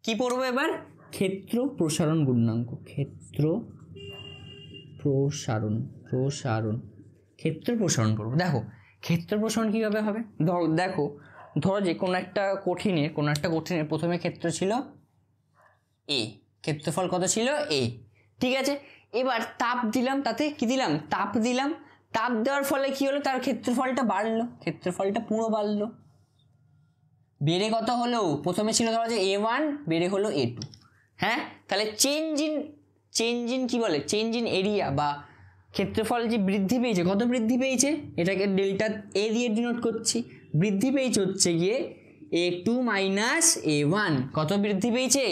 কি পড়বো এবার? ক্ষেত্র প্রসারণ গুণাঙ্ক, ক্ষেত্র প্রসারণ ক্ষেত্র প্রসারণ করবো। দেখো ক্ষেত্র প্রসারণ কীভাবে হবে, দেখো ধরো যে কোনো একটা কঠিনের প্রথমে ক্ষেত্র ছিল এ, ক্ষেত্রফল কত ছিল এ, ঠিক আছে। এবার তাপ দিলাম, তাতে কি দিলাম? তাপ দিলাম। তাপ দেওয়ার ফলে কি হলো? তার ক্ষেত্রফলটা বাড়লো, ক্ষেত্রফলটা পুরো বাড়লো। বেড়ে কত হলো? প্রথমে ছিল ধরো যে A1, বেড়ে হলো A2। হ্যাঁ, তাহলে চেঞ্জ ইন কি বলে? চেঞ্জ ইন এরিয়া বা ক্ষেত্রফল যে বৃদ্ধি পেয়েছে, কত বৃদ্ধি পেয়েছে? এটাকে ডেল্টা এ দিয়ে ডিনোট করছি। বৃদ্ধি পেয়েছে হচ্ছে গিয়ে A2 মাইনাস A1। কত বৃদ্ধি পেয়েছে?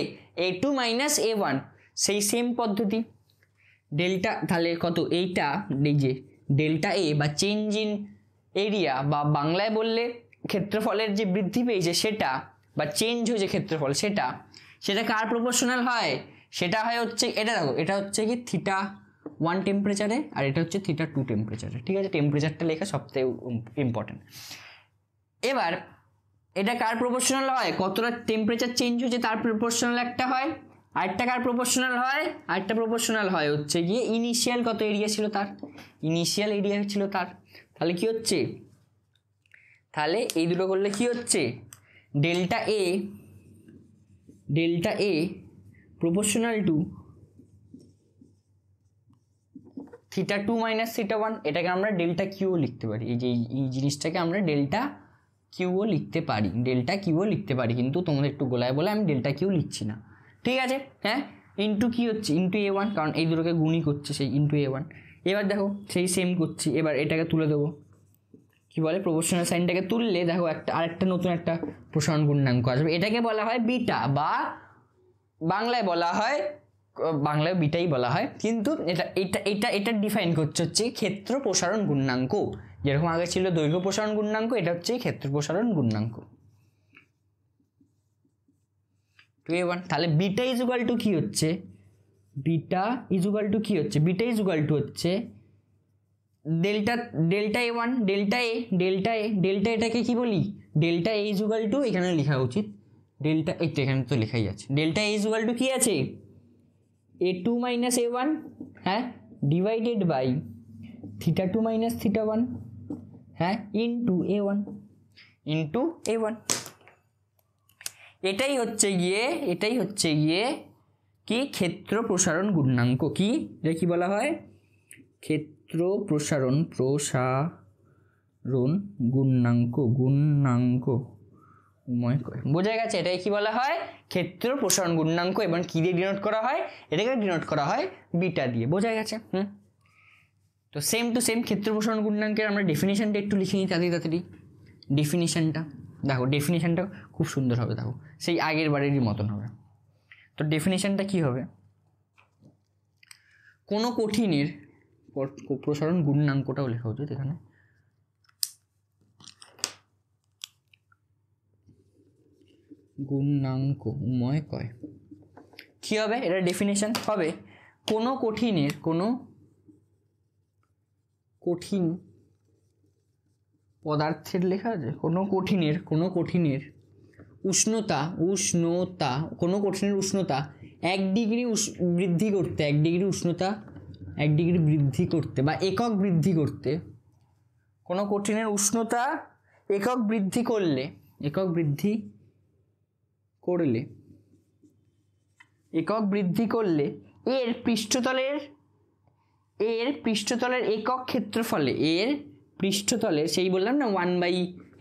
A2 minus A1। সেই সেম পদ্ধতি ডেল্টা, তাহলে কত? এইটা এই যে ডেল্টা এ বা চেঞ্জ ইন এরিয়া বা বাংলায় বললে ক্ষেত্রফলের যে বৃদ্ধি পেয়েছে সেটা বা চেঞ্জ হয়েছে ক্ষেত্রফল, সেটা কার প্রপোর্শনাল হয়? সেটা হয় হচ্ছে, এটা দেখো এটা হচ্ছে কি θ1 টেম্পারেচারে, আর এটা হচ্ছে θ2 টেম্পারেচারে, ঠিক আছে। টেম্পারেচারটা লেখা সবথেকে ইম্পর্টেন্ট। এবার এটা কার প্রপোর্শনাল হয়? কতটা টেম্পারেচার চেঞ্জ হয়েছে তার প্রপোর্শনাল একটা হয়। আরেকটা কার প্রপোর্শনাল হয়? আরেকটা প্রপোর্শনাল হয় হচ্ছে গিয়ে ইনিশিয়াল কত এরিয়া ছিল তার, ইনিশিয়াল এরিয়া ছিল তার। তাহলে কি হচ্ছে? তাহলে এই দুটো করলে কি হচ্ছে? Delta A proportional to θ2 minus θ1। এটাকে আমরা ডেল্টা কিউও লিখতে পারি। এই জিনিসটাকে আমরা ডেল্টা কিউও লিখতে পারি, কিন্তু তোমাদের একটু গোলায় বলে আমি ডেল্টা কিউ লিখছি না, ঠিক আছে। হ্যাঁ, ইন্টু কি হচ্ছে? ইন্টু A1, কারণ এই দুটোকে গুণই করছে, সেই ইন্টু A1। এবার দেখো সেই সেম করছি, এবার এটাকে তুলে দেবো, কি বলে? প্রপোর্শনাল সাইনটাকে তুললে দেখো আরেকটা নতুন একটা প্রসারণ গুণাঙ্ক আসবে। এটাকে বলা হয় বিটা, বা বাংলায় বিটাই বলা হয়, কিন্তু এটা ডিফাইন করছে হচ্ছে ক্ষেত্র প্রসারণ গুণাঙ্ক। যেরকম আগে ছিল দৈর্ঘ্য প্রসারণ গুণাঙ্ক, এটা হচ্ছে ক্ষেত্র প্রসারণ গুণাঙ্ক 2A1। তাহলে বিটা ইজুগাল টু কি হচ্ছে? বিটা হচ্ছে ডেল্টা A1, ডেল্টা এটাকে কি বলি? ডেল্টা এ ইজুগাল টু, এখানে লেখা উচিত ডেল্টা, এইটা এখানে তো লেখাই আছে, ডেল্টা এ ইজুগাল টু কি আছে? A2 মাইনাস A1, হ্যাঁ, ডিভাইডেড বাই θ2 মাইনাস θ1, হ্যাঁ, ইন্টু A1। এটাই হচ্ছে গিয়ে কি? ক্ষেত্র প্রসারণ গুণাঙ্ক। কি এটা কি বলা হয়? ক্ষেত্র প্রসারণ গুণাঙ্ক বোঝা গেছে? এটাই কি বলা হয়? ক্ষেত্র প্রসারণ গুণাঙ্ক। এবং কি দিয়ে ডিনোট করা হয়? এটাকে ডিনোট করা হয় বিটা দিয়ে। বোঝা গেছে? তো সেম টু সেম ক্ষেত্র প্রসারণ গুণাঙ্কের আমরা ডেফিনিশনটা একটু লিখে নিই তাড়াতাড়ি। ডেফিনিশনটা দেখো, ডেফিনিশনটা খুব সুন্দর হবে, দেখো সেই আগের বারেরই মতন হবে। তো ডেফিনিশনটা কি হবে? কোনো কঠিনের প্রসারণ গুণাঙ্কটাও লেখা উচিত এখানে। গুণাঙ্ক উময় কয় কি হবে? এটা ডেফিনেশন হবে কোনো কঠিন পদার্থের লেখা আছে, কোনো কঠিনের উষ্ণতা 1 ডিগ্রি বৃদ্ধি করতে, 1 ডিগ্রি উষ্ণতা 1 ডিগ্রি বৃদ্ধি করতে বা একক বৃদ্ধি করতে, কোনো কঠিনের উষ্ণতা একক বৃদ্ধি করলে এর পৃষ্ঠতলের একক ক্ষেত্রফলে, এর পৃষ্ঠতলের, সেই বললাম না 1/,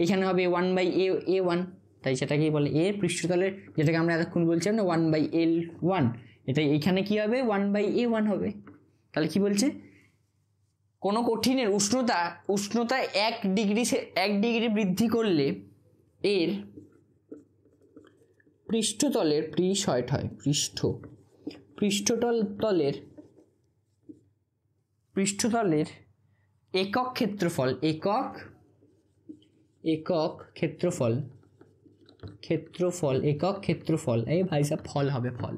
এখানে হবে 1/A1, তাই সেটাকেই বলে এর পৃষ্ঠতলের, যেটাকে আমরা এতক্ষণ বলছিলাম না 1/L1, এটাই এখানে কি হবে? 1/A1 হবে। তাহলে কি বলছে? কোনো কঠিনের উষ্ণতা 1 ডিগ্রি বৃদ্ধি করলে এর পৃষ্ঠতলের একক ক্ষেত্রফল এই ভাই সাহেব ফল হবে, ফল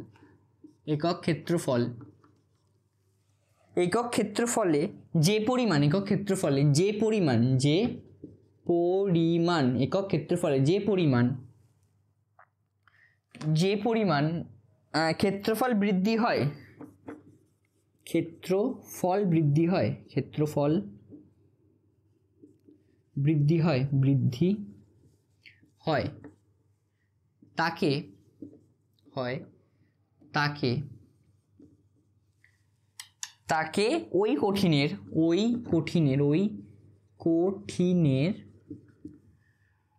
একক ক্ষেত্রফলে যে পরিমাণ একক ক্ষেত্রফলে যে পরিমাণ যে পরিমাণ ক্ষেত্রফল বৃদ্ধি হয়, ক্ষেত্রফল বৃদ্ধি হয়, ক্ষেত্রফল বৃদ্ধি হয়, বৃদ্ধি হয় তাকে তাকে ওই কঠিনের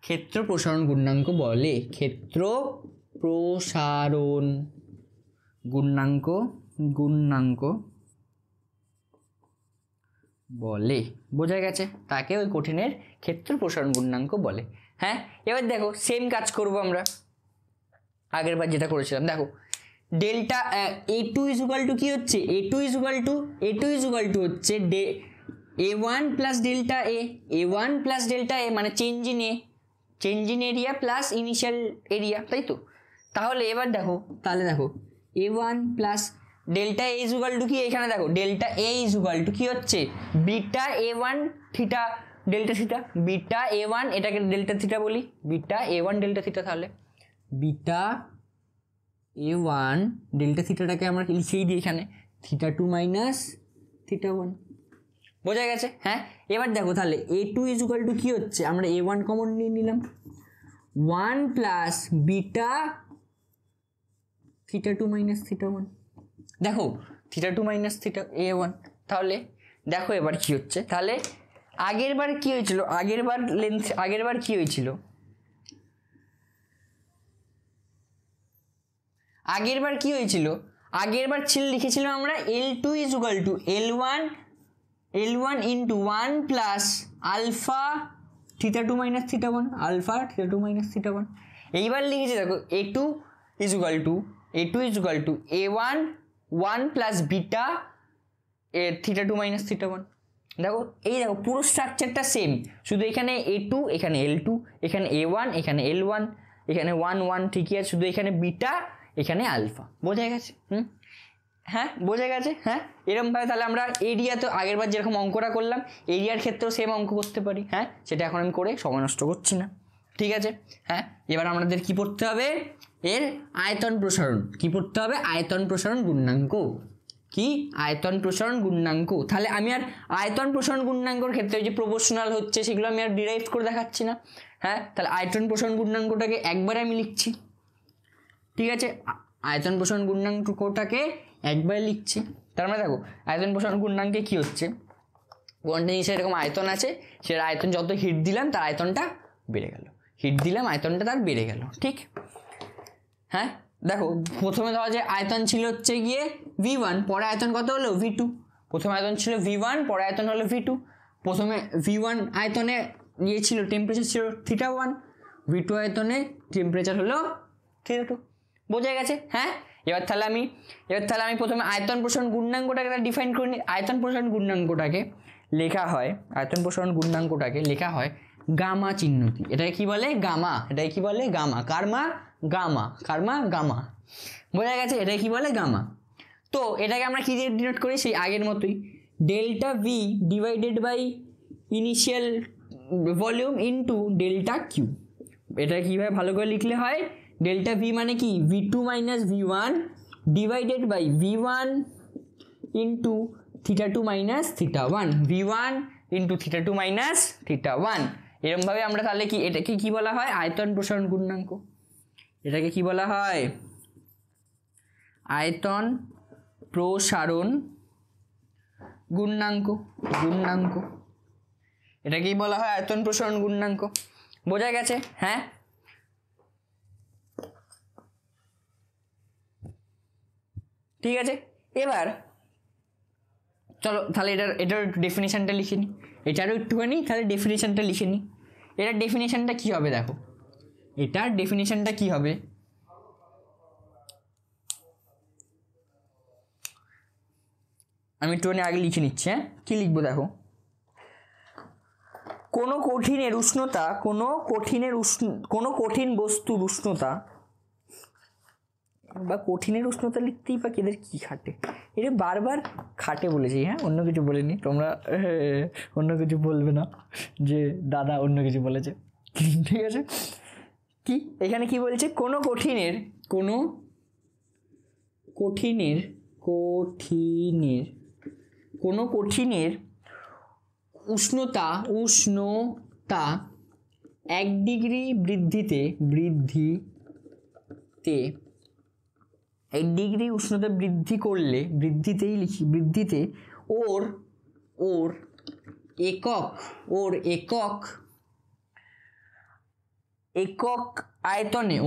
ক্ষেত্র প্রসারণ গুণাঙ্ক বলে। ক্ষেত্র প্রসারণ গুণাঙ্ক বলে। বোঝা গেছে? তাকে ওই কঠিনের ক্ষেত্র প্রসারণ গুণাঙ্ক বলে। হ্যাঁ, এবার দেখো সেম কাজ করব আমরা আগের বার যেটা করেছিলাম। দেখো ডেল্টা A2 ইজুকাল টু কি হচ্ছে, A2 ইজুকাল টু হচ্ছে A1 plus delta A1 plus delta A মানে change in area plus initial area, তাই তো? তাহলে এবার দেখো A1 plus delta A is equal to কি, এখানে দেখো ডেল্টা A ইজুকাল টু কি হচ্ছে beta A1 theta delta theta, beta A1 এটাকে ডেল্টা থিটা বলি, বিটা A1 ডেল্টা থিটা। তাহলে বিটা A1 ডেল্টা থিটাটাকে আমরা লিখেই দিই এখানে θ2 মাইনাস θ1। বোঝা গেছে? হ্যাঁ, এবার দেখো তাহলে A2 ইজুকাল টু কি হচ্ছে, আমরা A1 কমন নিয়ে নিলাম 1 প্লাস বিটা θ2 মাইনাস θ1। দেখো θ2 মাইনাস A1। তাহলে দেখো এবার কি হচ্ছে, তাহলে আগের বার কি হয়েছিল, আগের বার লিখেছিলাম আমরা L2 equal to L1 into 1 plus alpha θ2 minus θ1, alpha θ2 minus θ1। এইবার লিখেছি দেখো A2 equal to A1 1 plus beta θ2 minus θ1। দেখো দেখো পুরো স্ট্রাকচারটা সেম, শুধু এখানে A2 এখানে L2, এখানে A1 এখানে L1, এখানে 1 1 ঠিকই আছে, শুধু এখানে বিটা এখানে আলফা। বোঝা গেছে? হ্যাঁ বোঝা গেছে। হ্যাঁ, এরকমভাবে তাহলে আমরা এরিয়া তো আগের বার যেরকম অঙ্কটা করলাম এরিয়ার ক্ষেত্রেও সেম অঙ্ক করতে পারি। হ্যাঁ, সেটা এখন আমি করে সময় নষ্ট করছি না, ঠিক আছে? হ্যাঁ, এবার আমাদের কি পড়তে হবে, এর আয়তন প্রসারণ। কি পড়তে হবে? আয়তন প্রসারণ গুণাঙ্ক। কি? আয়তন প্রসারণ গুণাঙ্ক। তাহলে আমি আর আয়তন প্রসারণ গুণাঙ্কর ক্ষেত্রে যে প্রপোর্শনাল হচ্ছে সেগুলো আমি আর ডিরাইভ করে দেখাচ্ছি না। হ্যাঁ, তাহলে আয়তন প্রসারণ গুণাঙ্কটাকে একবারে আমি লিখছি, ঠিক আছে? আয়তন প্রসারণ গুণাঙ্কটাকে একবারে লিখছি। তার মানে দেখো আয়তন প্রসারণ গুণাঙ্কে কি হচ্ছে, কোন জিনিসের এরকম আয়তন আছে, সেটা আয়তন যত হিট দিলাম তার আয়তনটা বেড়ে গেল, হিট দিলাম আয়তনটা তার বেড়ে গেল, ঠিক? হ্যাঁ, দেখো প্রথমে ধরা যায় আয়তন ছিল হচ্ছে গিয়ে V1, পরে আয়তন কত হলো V2। প্রথমে আয়তন ছিল V1, পরে আয়তন হলো V2। প্রথমে V1 আয়তনে ইয়ে ছিল টেম্পারেচার ছিল θ1, V2 আয়তনে টেম্পারেচার হলো θ2। বোঝা গেছে? হ্যাঁ, এবার তাহলে আমি প্রথমে আয়তন প্রসারণ গুণাঙ্কটাকে ডিফাইন করে নিই। আয়তন প্রসারণ গুণাঙ্কটাকে লেখা হয় গামা চিহ্ন দিয়ে। এটাকে কি বলে? গামা। এটাকে কি বলে? গামা। গামা। বোঝা গেছে? এটাকে কি বলে? গামা। তো এটাকে আমরা কি দিয়ে ডিনোট করি? সেই আগের মতোই, delta V divided by initial volume into delta Q. এটা কীভাবে ভালো করে লিখলে হয়, ডেল্টা V মানে কি V2 minus V1 divided by V1 into θ2 minus θ1, V1 into θ2 minus θ1। এরকমভাবে আমরা তাহলে কি এটাকে কি বলা হয়? আয়তন প্রসারণ গুণাঙ্ক। এটাকে কি বলা হয়? আয়তন প্রসারণ গুণাঙ্ক। এটাকেই বলা হয় আয়তন প্রসারণ গুণাঙ্ক। বোঝা গেছে? হ্যাঁ, ঠিক আছে। এবার চলো তাহলে এটার ডেফিনেশনটা লিখে নিই, এটারও একটুখানি তাহলে ডেফিনেশনটা লিখে নিই। এটার ডেফিনেশনটা কী হবে? দেখো এটার ডেফিনেশনটা কী হবে, আমি একটুখানি আগে লিখে নিচ্ছি। হ্যাঁ, কী লিখবো দেখো, কোনো কঠিন বস্তুর উষ্ণতা বা কঠিনের উষ্ণতা লিখতেই বা এদের কী খাটে, এটা বারবার খাটে বলেছি। হ্যাঁ, অন্য কিছু বলিনি, তোমরা অন্য কিছু বলবে না যে দাদা অন্য কিছু বলেছে, ঠিক আছে? কি এখানে কি বলছে, কোনো কোনো কঠিনের উষ্ণতা 1 ডিগ্রি বৃদ্ধিতে 1 ডিগ্রি উষ্ণতা বৃদ্ধি করলে বৃদ্ধিতে ওর একক আয়তনে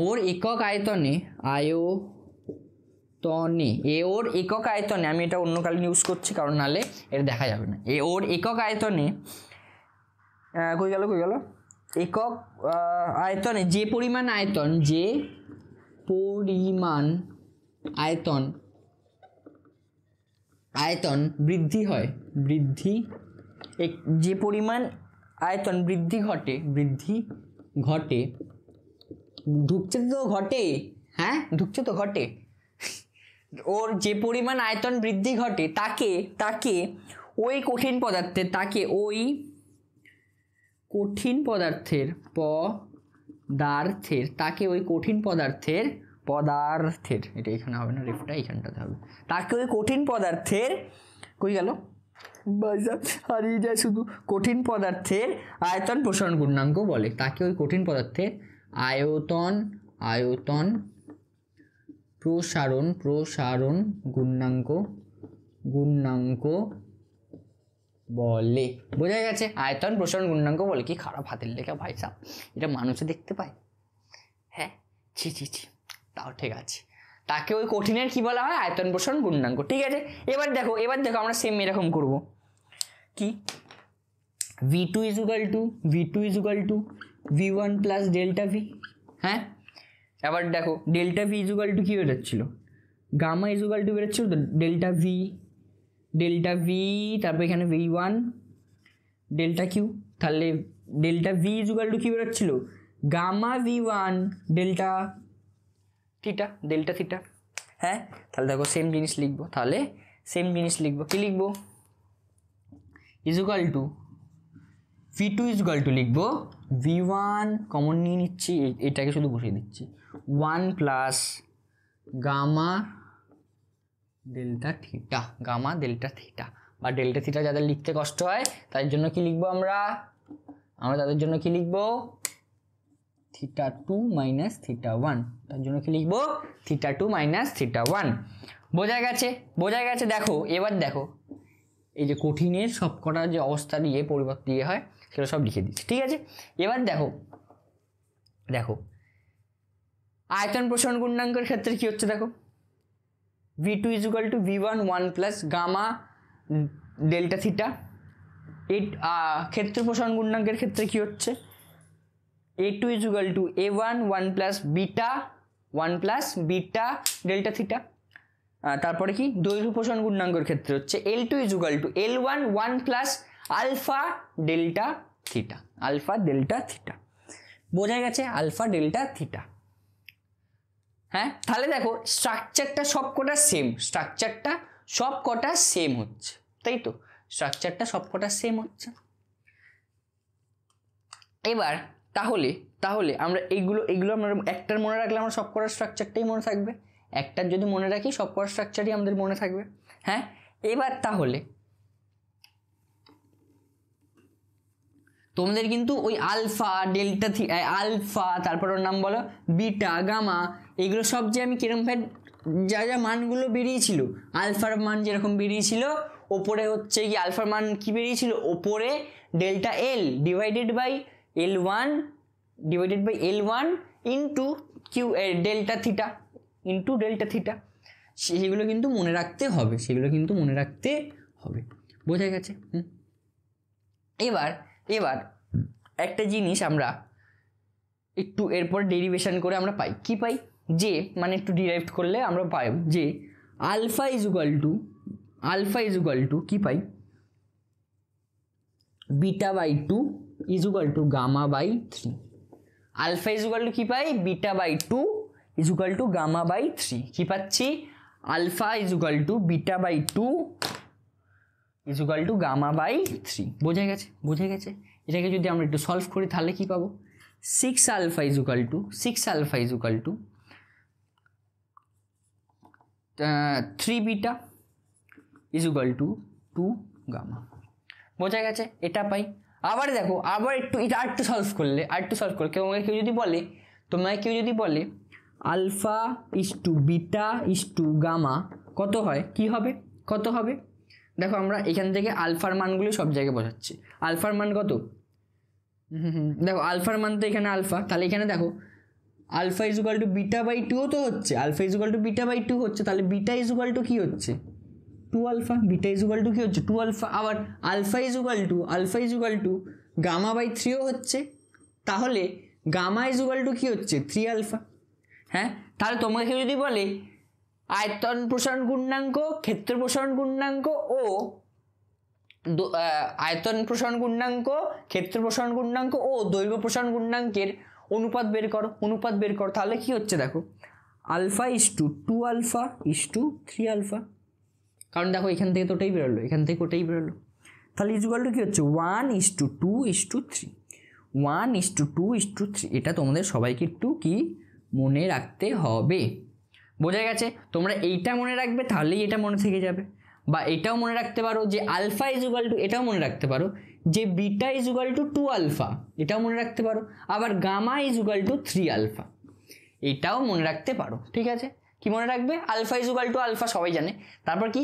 আমি এটা অন্য কালীন ইউজ করছি কারণ নাহলে এটা দেখা যাবে না। ওর একক আয়তনে কই গেল একক আয়তনে যে পরিমাণ আয়তন বৃদ্ধি হয় যে পরিমাণ আয়তন বৃদ্ধি ঘটে ঢুকছে তো ঘটে ওর যে পরিমাণ আয়তন বৃদ্ধি ঘটে তাকে ওই কঠিন পদার্থের এটা এখানে হবে না, রেফটা এখানটাতে হবে। তাকে ওই কঠিন পদার্থের কই গেল হারিয়ে যায় শুধু কঠিন পদার্থের আয়তন প্রসারণ গুণাঙ্ক বলে। তাকে ওই কঠিন পদার্থের আয়তন প্রসারণ গুণাঙ্ক বলে। বোঝা গেছে? আয়তন প্রসারণ গুণাঙ্ক বলে। কি খারাপ হাতের লেখা ভাই সাহেব, এটা মানুষে দেখতে পায়? হ্যাঁ, ছি তাও ঠিক আছে। তাকে ওই কঠিনের কি বলা হয়? আয়তন প্রসারণ গুণাঙ্ক। ঠিক আছে, এবার দেখো আমরা সেম এরকম করব। কি V2 = V1 plus delta V. হ্যাঁ, এবার দেখো ডেল্টা ভি = কি বেরোচ্ছিল? গামা = বেরোচ্ছিল তো ডেল্টা ভি তারপর এখানে V1 ডেল্টা কিউ। তাহলে ডেল্টা ভি = কি বেরোচ্ছিল? Gamma V1 delta theta. হ্যাঁ, তাহলে দেখো সেম জিনিস লিখবো। কি লিখবো? V2 লিখবো V1 কমন নিয়ে নিচ্ছি, এটাকে শুধু বসিয়ে দিচ্ছি 1 প্লাস গামা ডেল্টা থিটা বা ডেল্টা থিটা যাদের লিখতে কষ্ট হয় তাদের জন্য কি লিখবো আমরা তাদের জন্য কি লিখবো? θ2 মাইনাস θ1। তার জন্য কি লিখবো? θ2 মাইনাস θ1। বোঝা গেছে? দেখো এবার দেখো এই যে কঠিনের সবকটা যে অবস্থা দিয়ে পরিবর্তন দিয়ে হয় সেগুলো সব লিখে দিচ্ছি। ঠিক আছে, এবার দেখো আয়তন প্রসারণ গুণাঙ্কের ক্ষেত্রে কি হচ্ছে? দেখো V2 = V1 1 plus gamma delta theta. ক্ষেত্র প্রসারণ গুণাঙ্কের ক্ষেত্রে কি হচ্ছে? A2 = A1 1 plus beta delta theta. তারপরে কি দৈর্ঘ্য প্রসারণ গুণাঙ্কের ক্ষেত্রে হচ্ছে L2 = L1 1 plus alpha delta theta. বোঝা গেছে? Alpha delta theta. হ্যাঁ, তাহলে দেখো স্ট্রাকচারটা সবকটা সেম হচ্ছে, তাই তো? স্ট্রাকচারটা সবকটা সেম হচ্ছে। এবার তাহলে আমরা এইগুলো আমরা একটার মনে রাখলে আমরা সবকটা স্ট্রাকচারটাই মনে থাকবে। একটার যদি মনে রাখি সবকটা স্ট্রাকচারই আমাদের মনে থাকবে। হ্যাঁ, এবার তাহলে তোমাদের কিন্তু ওই আলফা ডেল্টা আলফা তারপর ওর নাম বলো বিটা গামা, এগুলো সব যে আমি কিরকমভাবে যা মানগুলো বেরিয়েছিল, আলফার মান যেরকম বেরিয়েছিল ওপরে হচ্ছে কি আলফার মান কি বেরিয়েছিল? ওপরে delta L divided by L1 into Q delta theta সেগুলো কিন্তু মনে রাখতে হবে। বোঝা গেছে? এবার একটা জিনিস আমরা একটু এরপর ডেরিভেশন করে আমরা পাই যে মানে একটু ডিরাইভ করলে আমরা পাই যে আলফা ইজ কি পাই? Beta by 2 = gamma by 3। Alpha is কি পাই? Beta by 2 = gamma by 3। কি পাচ্ছি? Alpha is beta by 2 = gamma by 3। বোঝা গেছে? এটাকে যদি আমরা একটু সলভ করি তাহলে কি পাবো? 6 alpha is 3 beta is equal to 2 gamma. বোঝা গেছে? এটা পাই। আবার দেখো, আবার এটা আরেকটু সলভ করলে তোমাকে কেউ যদি বলে alpha is to beta is to gamma কত হয়, কি হবে, কত হবে? দেখো আমরা এখান থেকে আলফার মানগুলি সব জায়গায় বোঝাচ্ছি। আলফার মান কত? দেখো আলফার মান তো এখানে আলফা, তাহলে এখানে দেখো alpha is equal to beta by 2 তো হচ্ছে, alpha is equal to beta by 2 হচ্ছে, তাহলে বিটা ইজ ইকুয়াল টু কি হচ্ছে 2 alpha, beta is equal to কি হচ্ছে 2 আলফা। আবার alpha is equal to gamma by 3ও হচ্ছে, তাহলে গামা ইজ ইকুয়াল টু কি হচ্ছে 3 আলফা। হ্যাঁ, তাহলে তোমাকে যদি বলে আয়তন প্রসারণ গুণাঙ্ক, ক্ষেত্র প্রসারণ গুণাঙ্ক ও আয়তন প্রসারণ গুণাঙ্ক, ক্ষেত্র প্রসারণ গুণাঙ্ক ও দৈর্ঘ্য প্রসারণ গুণাঙ্কের অনুপাত বের করো, তাহলে কি হচ্ছে দেখো alpha is to 2 alpha is to 3 alpha. কারণ দেখো এখান থেকে তো ওটাই বেরোলো, তাহলে ইজ ইকুয়াল টু কি হচ্ছে 1:2:3, 1:2:3। এটা তোমাদের সবাইকে একটু কি মনে রাখতে হবে। বোঝা গেছে? তোমরা এইটা মনে রাখবে, তাহলেই এটা মনে থেকে যাবে। বা এটাও মনে রাখতে পারো যে আলফা ইজ ইকুয়াল টু, এটাও মনে রাখতে পারো যে beta is equal to 2 alpha, এটাও মনে রাখতে পারো। আবার gamma is equal to 3 alpha, এটাও মনে রাখতে পারো। ঠিক আছে? কি মনে রাখবে? Alpha is equal to alpha সবাই জানে, তারপর কি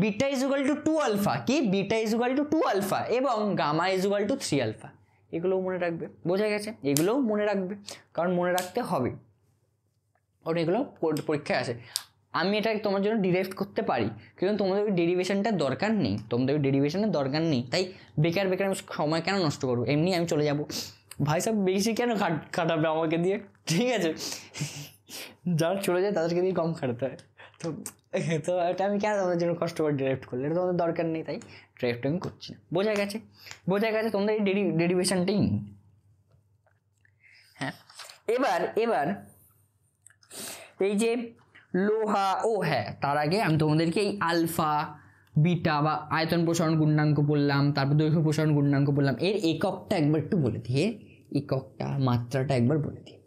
beta is equal to 2 alpha, কি beta is equal to 2 alpha এবং gamma is equal to 3 alpha, এগুলোও মনে রাখবে। বোঝা গেছে? এগুলোও মনে রাখবে, কারণ মনে রাখতে হবে, কারণ এগুলো পরীক্ষায় আসে। আমি এটা তোমার জন্য ডিরাইভ করতে পারি, কিন্তু তোমাদের ওই ডেরিভেশনটার দরকার নেই, তাই বেকার আমি সময় কেন নষ্ট করবো, এমনি আমি চলে যাব। ভাই সাহেব বেশি কেন খাটাবে আমাকে দিয়ে? ঠিক আছে, যারা চলে যায় তাদেরকে দিয়ে কম খাটাতে হয়। তো এটা আমি কেন তোমাদের জন্য কষ্ট করে ডিরাইভ করলে, এটা তোমাদের দরকার নেই, তাই ডিরাইভটা আমি করছি না। বোঝা গেছে? তোমাদের এই ডেরিভেশনটাই নেই। হ্যাঁ, এবার এই যে লোহা, হ্যাঁ তার আগে আমি তোমাদেরকে এই আলফা বিটা বা আয়তন প্রসারণ গুণাঙ্ক বললাম, তারপর দৈর্ঘ্য প্রসারণ গুণাঙ্ক বললাম, এর এককটা একবার একটু বলে দিই, মাত্রাটা একবার বলে দিই।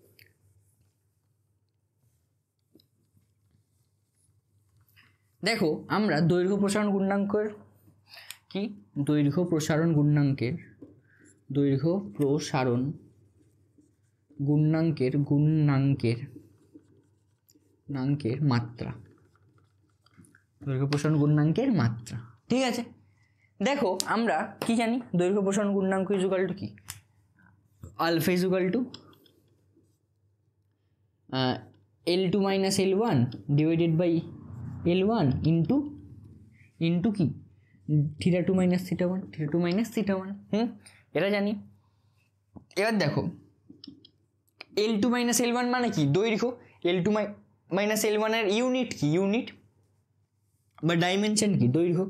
দেখো আমরা দৈর্ঘ্য প্রসারণ গুণাঙ্কের মাত্রা, দৈর্ঘ্য প্রসারণ গুণাঙ্কের মাত্রা। ঠিক আছে? দেখো আমরা কি জানি, দৈর্ঘ্য প্রসারণ গুণাঙ্ক ইজ ইকুয়াল টু কি, alpha is equal to L2 minus L1 divided by L1 into কি θ2 মাইনাস θ1, এটা জানি। এবার দেখো L2 মাইনাস L1 মানে কি দৈর্ঘ্য, L2 মাইনাস L1 এর ইউনিট বা ডাইমেনশন কি দৈর্ঘ্য,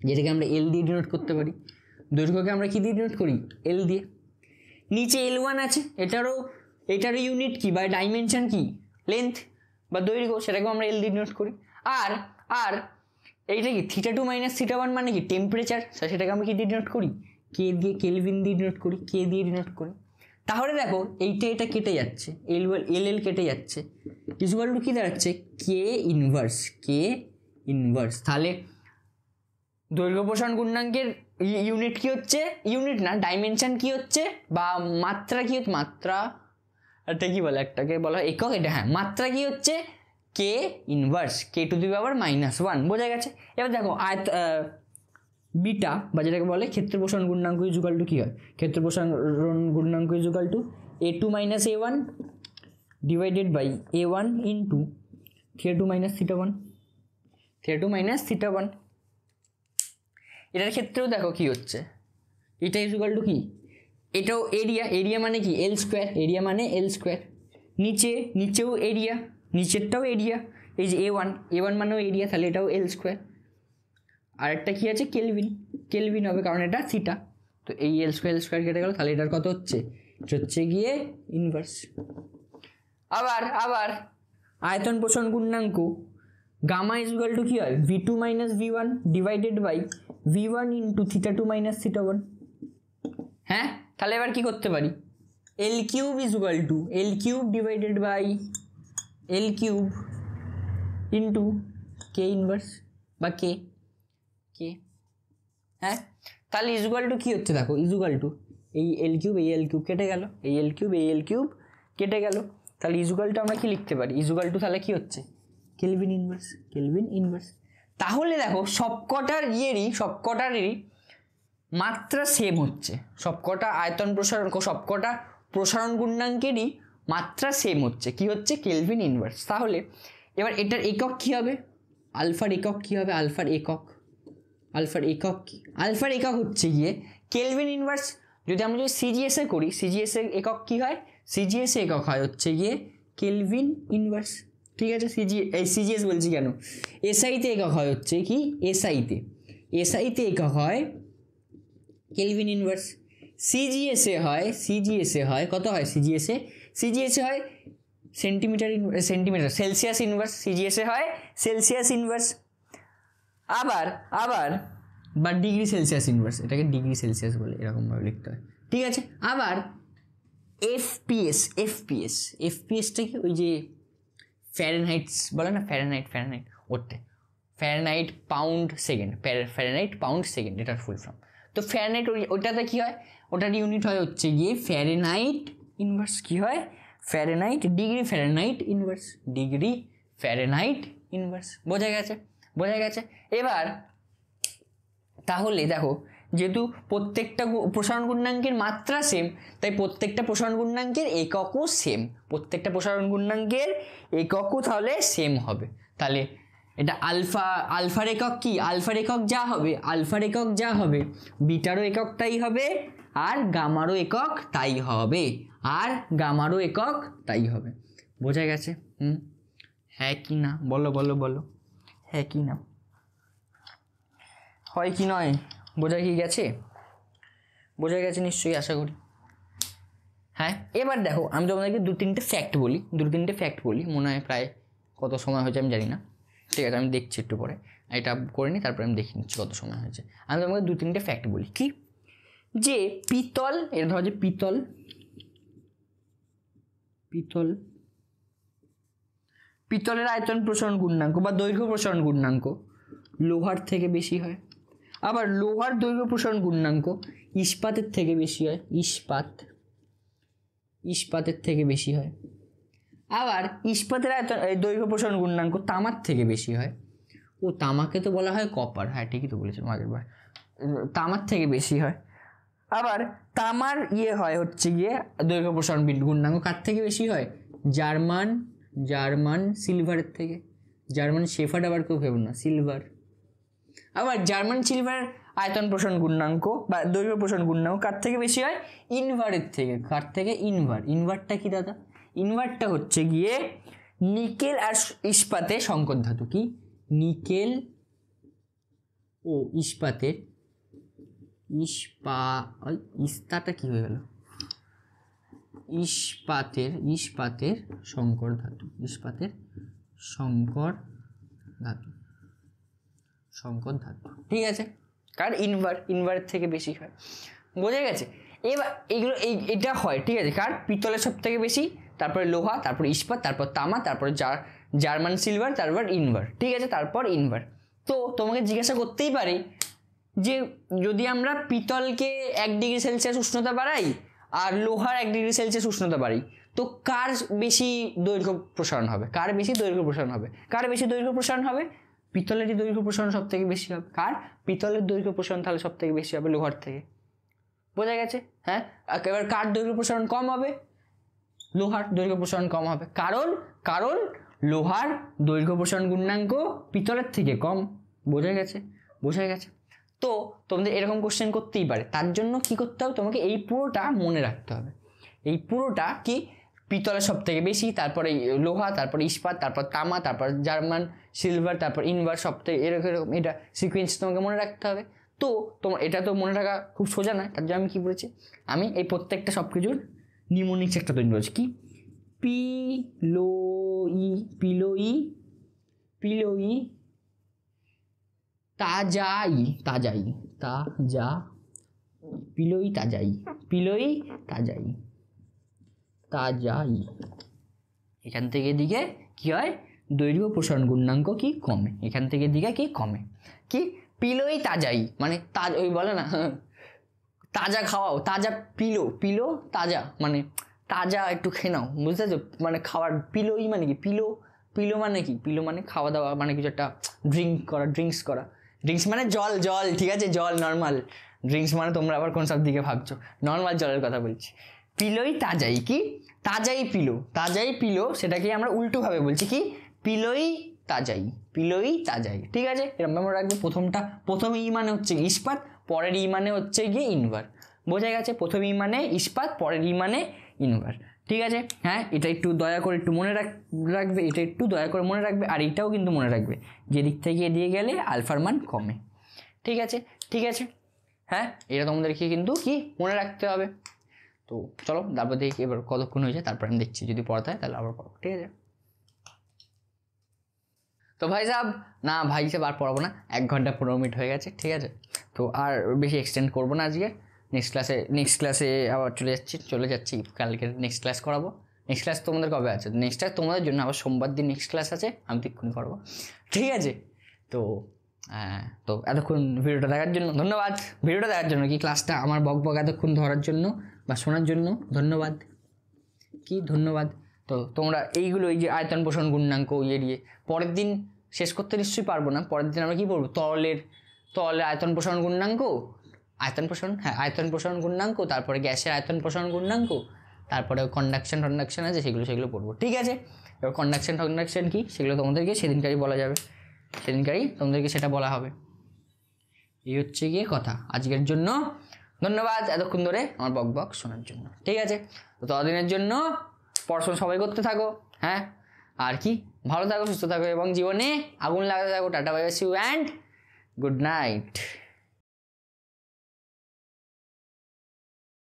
যেটাকে আমরা L দিয়ে ডিনোট করতে পারি। দৈর্ঘ্যকে আমরা কি দিয়ে ডিনোট করি? L দিয়ে। নিচে L1 আছে, এটারও ইউনিট কি বা ডাইমেনশন কি লেন্থ বা দৈর্ঘ্য, সেটাকেও আমরা L দিয়ে ডিনোট করি। আর এইটা কি θ2 মাইনাস θ1 মানে কি টেম্পারেচার, সেটাকে আমরা কি দিয়ে ডিনোট করি? K দিয়ে, কেলভিন দিয়ে ডিনোট করি, তাহলে দেখো এটা কেটে যাচ্ছে, এল কেটে যাচ্ছে, ইকুয়াল টু কি দাঁড়াচ্ছে K ইনভার্স। তাহলে দৈর্ঘ্য প্রসারণ গুণাঙ্কের ইউনিট কি হচ্ছে, ইউনিট না ডাইমেনশন কি হচ্ছে বা মাত্রা কি হচ্ছে, মাত্রা এটা কি বলে, একটাকে বলা হয় একক, এটা হ্যাঁ মাত্রা কি হচ্ছে K ইনভার্স, K⁻⁻1। বোঝা গেছে? এবার দেখো বিটা বা যেটাকে বলে ক্ষেত্র প্রসারণ গুণাঙ্ক ইজ ইকুয়াল টু কি হয়, ক্ষেত্র প্রসারণ গুণাঙ্ক is equal to A2 minus A1 divided by A1 into θ2 minus θ1। এটার ক্ষেত্রেও দেখো কি হচ্ছে, এটা ইজ ইকুয়াল টু কি, এটাও এরিয়া মানে কি L স্কোয়ার, নিচেও এরিয়া, নিচেরটাও এরিয়া, এই যে A1 মানেও এরিয়া, তাহলে এটাও L স্কোয়ার। আরেকটা কি আছে কেলভিন হবে, কারণ এটা থিটা, তো এই L স্কোয়ার কেটে গেল, তাহলে এটার কত হচ্ছে, হচ্ছে গিয়ে ইনভার্স। আবার আয়তন প্রসারণ গুণাঙ্ক গামা ইজ ইকুয়াল টু কি হয়, V2 minus V1 divided by V1 into θ2 minus θ1। হ্যাঁ, তাহলে এবার কি করতে পারি, L3 is equal to L3 divided by into K inverse বা কে কে হ্যাঁ, তাহলে ইজুয়াল টু কী হচ্ছে দেখো, ইজুয়াল টু এই এল কিউব কেটে গেল, এই এল কিউব কেটে গেল, তাহলে ইজুয়াল টু আমরা কি লিখতে পারি, ইজুয়াল টু তাহলে কি হচ্ছে কেলভিন ইনভার্স। তাহলে দেখো সবকটারই মাত্রা সেম হচ্ছে, সবকটা আয়তন প্রসারণ, সবকটা প্রসারণ গুণাঙ্কেরই মাত্রা সেম হচ্ছে, কি হচ্ছে কেলভিন ইনভার্স। তাহলে এবার এটার একক কি হবে, আলফার একক কি হবে, আলফার একক হচ্ছে গিয়ে কেলভিন ইনভার্স। যদি আমরা সিজিএস এ করি, সিজিএস এর একক কি হয়, সিজিএস একক হয় হচ্ছে গিয়ে কেলভিন ইনভার্স, ঠিক আছে। সিজিএস বলছি কেন, এসআইতে একক হয় হচ্ছে কি, এসআইতে একক হয় কেলভিন ইনভার্স। সিজিএসে হয় কত হয়, সিজিএসে হয় সেন্টিমিটার সেলসিয়াস ইনভার্স, সিজিএসে হয় সেলসিয়াস ইনভার্স। আবার বা ডিগ্রি সেলসিয়াস ইনভার্স, এটাকে ডিগ্রি সেলসিয়াস বলে, এরকমভাবে লিখতে হয়, ঠিক আছে। আবার এফপিএসটা কি, ওই যে ফ্যারেনহাইটস বলে না, ফ্যারেনহাইট ওরতে ফ্যারেনহাইট পাউন্ড সেকেন্ড এটার ফুল ফর্ম। তো ফ্যারেনহাইট ওইটাতে কী হয়, ওটার ইউনিট হয় হচ্ছে গিয়ে ফ্যারেনহাইট ইনভার্স, কী হয় ডিগ্রি ফ্যারেনহাইট ইনভার্স। বোঝা গেছে। এবার তাহলে দেখো, যেহেতু প্রত্যেকটা প্রসারণ গুণাঙ্কের মাত্রা সেম, তাই প্রত্যেকটা প্রসারণ গুণাঙ্কের এককও তাহলে সেম হবে। তাহলে এটা আলফার একক কি, আলফার একক যা হবে বিটারও একক তাই হবে, আর গামারও একক তাই হবে, বোঝা গেছে? হ্যাঁ কি না বলো, হ্যাঁ কি না, হয় কি নয়, বোঝা গেছে নিশ্চয়ই, আশা করি। হ্যাঁ, এবার দেখো আমি তোমাদেরকে দু তিনটে ফ্যাক্ট বলি, মনে হয় প্রায় কত সময় হয়েছে আমি জানি না, ঠিক আছে আমি দেখছি একটু পরে, এটা করে নিই, তারপরে আমি দেখে নিচ্ছি কত সময় হয়েছে। আমি তোমাকে দু তিনটে ফ্যাক্ট বলি, কি যে পিতল, এটা ধরো যে পিতলের আয়তন প্রসারণ গুণাঙ্ক বা দৈর্ঘ্য প্রসারণ গুণাঙ্ক লোহার থেকে বেশি হয়। আবার লোহার দৈর্ঘ্য প্রসারণ গুণাঙ্ক ইস্পাতের থেকে বেশি হয়, ইস্পাতের থেকে বেশি হয়। আবার ইস্পাতের আয়তন দৈর্ঘ্য প্রসারণ গুণাঙ্ক তামার থেকে বেশি হয়। ও তামাকে তো বলা হয় কপার, হ্যাঁ ঠিকই তো বলেছিলাম আগের বার, তামার থেকে বেশি হয়। আবার তামার হয় হচ্ছে গিয়ে দৈর্ঘ্য প্রসারণ গুণাঙ্ক কার থেকে বেশি হয়, জার্মান সিলভারের থেকে। জার্মান শেফার্ড আবার কেউ ভেবো না, সিলভার। আবার জার্মান সিলভার আয়তন প্রসারণ গুণাঙ্ক বা দৈর্ঘ্য প্রসারণ গুণাঙ্ক কার থেকে বেশি হয়, ইনভারের থেকে। কার থেকে, ইনভারটা কি দাদা, ইনভারটা হচ্ছে গিয়ে নিকেল আর ইস্পাতের সংকর ধাতু। কি নিকেল ও ইস্পাতের, ইস্তাটা কি হয়ে গেল, ইস্পাতের সংকর ধাতু, সংকর ধাতু, ঠিক আছে। কারণ ইনভারের থেকে বেশি হয়, বোঝা গেছে? এবার এটা হয়, ঠিক আছে, কার পিতলের সব থেকে বেশি, তারপরে লোহা, তারপর ইস্পাত, তারপর তামা, তারপর জার্মান সিলভার, তারপর ইনভার, ঠিক আছে, তারপর ইনভার। তো তোমাকে জিজ্ঞাসা করতেই পারে যে যদি আমরা পিতলকে 1 ডিগ্রি সেলসিয়াস উষ্ণতা বাড়াই আর লোহার 1 ডিগ্রি সেলসিয়াস উষ্ণতা বাড়াই, তো কার বেশি দৈর্ঘ্য প্রসারণ হবে, কার বেশি দৈর্ঘ্য প্রসারণ হবে, পিতলেরই দৈর্ঘ্য প্রসারণ সব থেকে বেশি হবে। কার, পিতলের দৈর্ঘ্য প্রসারণ তাহলে সব থেকে বেশি হবে লোহার থেকে, বোঝা গেছে? হ্যাঁ, এবার কার দৈর্ঘ্য প্রসারণ কম হবে, লোহার দৈর্ঘ্য প্রসারণ কম হবে, কারণ লোহার দৈর্ঘ্য প্রসারণ গুণাঙ্ক পিতলের থেকে কম, বোঝা গেছে? তো তোমাদের এরকম কোশ্চেন করতেই পারে, তার জন্য কি করতে হবে, তোমাকে এই পুরোটা মনে রাখতে হবে। এই পুরোটা কি, পিতলের সব থেকে বেশি, তারপরে লোহা, তারপর ইস্পাত, তারপর তামা, তারপর জার্মান সিলভার, তারপর ইনভার, সব থেকে এরকম এটা সিকোয়েন্স তোমাকে মনে রাখতে হবে। তো তোমার এটা তো মনে রাখা খুব সোজা নয়, তার জন্য আমি কী বলেছি, আমি এই প্রত্যেকটা সব কিছুর নিউমোনিক্স একটা তৈরি করেছি। কি পিলোই তাজাই, এখান থেকে এদিকে কি হয়, দৈর্ঘ্য প্রসারণ গুণাঙ্ক কি কমে, এখান থেকে দিকে কি কমে। কি পিলোই তাজাই মানে ওই বলে না তাজা খাওয়াও, তাজা পিলো, পিলো তাজা মানে তাজা একটু খেয়ে নাও, বুঝতে পারছো? মানে খাওয়ার পিলোই মানে কি, পিলো, পিলো মানে কি, পিলো মানে খাওয়া দাওয়া মানে কিছু একটা ড্রিঙ্কস করা, ড্রিঙ্কস মানে জল, জল, ঠিক আছে, জল নর্মাল। ড্রিঙ্কস মানে তোমরা আবার কোন সব দিকে ভাবছো, নর্মাল জলের কথা বলছি। পিলোই তাজাই, কি তাজাই পিলো, তাজাই পিলো, সেটাকে আমরা উল্টোভাবে বলছি কি পিলোই তাজাই, পিলোই তাজাই, ঠিক আছে। এরকম মনে রাখবে, প্রথম ই মানে হচ্ছে ইস্পাত, পরের ই মানে হচ্ছে গিয়ে ইনভার, বোঝা গেছে? প্রথম ই মানে ইস্পাত, পরের ই মানে ইনভার, ঠিক আছে। হ্যাঁ, এটা একটু দয়া করে একটু মনে রাখবে, এটা একটু দয়া করে মনে রাখবে। আর এটাও কিন্তু মনে রাখবে, যে দিক থেকে এদিকে গেলে আলফার মান কমে, ঠিক আছে, ঠিক আছে। হ্যাঁ, এটা তোমাদেরকে কিন্তু কি মনে রাখতে হবে। তো চলো তারপর দেখি এবার কতক্ষণ হয়েছে, তারপর আমি দেখছি, যদি পড়াতে হয় তাহলে আবার পড়ো, ঠিক আছে। তো ভাই সাহেব, না ভাই সাহেব আর পড়াবো না, 1 ঘন্টা 15 মিনিট হয়ে গেছে, ঠিক আছে। তো আর বেশি এক্সটেন্ড করবো না আজকে, নেক্সট ক্লাসে আবার চলে যাচ্ছি কালকে নেক্সট ক্লাস করাবো। নেক্সট ক্লাস তোমাদের কবে আছে? নেক্সট ক্লাস তোমাদের জন্য আবার সোমবার দিন নেক্সট ক্লাস আছে, আমি এক্ষুনি করবো, ঠিক আছে। তো এতক্ষণ ভিডিওটা দেখার জন্য ধন্যবাদ, ভিডিওটা দেখার জন্য কি ক্লাসটা আমার বক এতক্ষণ ধরার জন্য বা শোনার জন্য ধন্যবাদ, কি ধন্যবাদ। তো তোমরা এইগুলো, এই যে আয়তন পোষণ গুণাঙ্ক দিয়ে পরের দিন শেষ করতে নিশ্চয়ই পারবো না, পরের দিন আমরা কী পড়বো? তরলের আয়তন পোষণ গুণাঙ্ক, আয়তন পোষণ গুণাঙ্ক, তারপরে গ্যাসের আয়তন পোষণ গুণাঙ্ক, তারপরে কন্ডাকশন আছে, সেগুলো পড়বো, ঠিক আছে। এবার কন্ডাকশন কি, সেগুলো তোমাদেরকে সেদিনকারই বলা যাবে, সেদিনকারই তোমাদেরকে সেটা বলা হবে। এই হচ্ছে গিয়ে কথা আজকের জন্য। ধন্যবাদ এতক্ষণ ধরে আমার বক শোনার জন্য, ঠিক আছে। তো ততদিনের জন্য পড়াশোনা সবাই করতে থাকো, হ্যাঁ, আর কি ভালো থাকো, সুস্থ থাকো এবং জীবনে আগুন লাগাতে থাকো। টাটা, bye bye, see you and good night.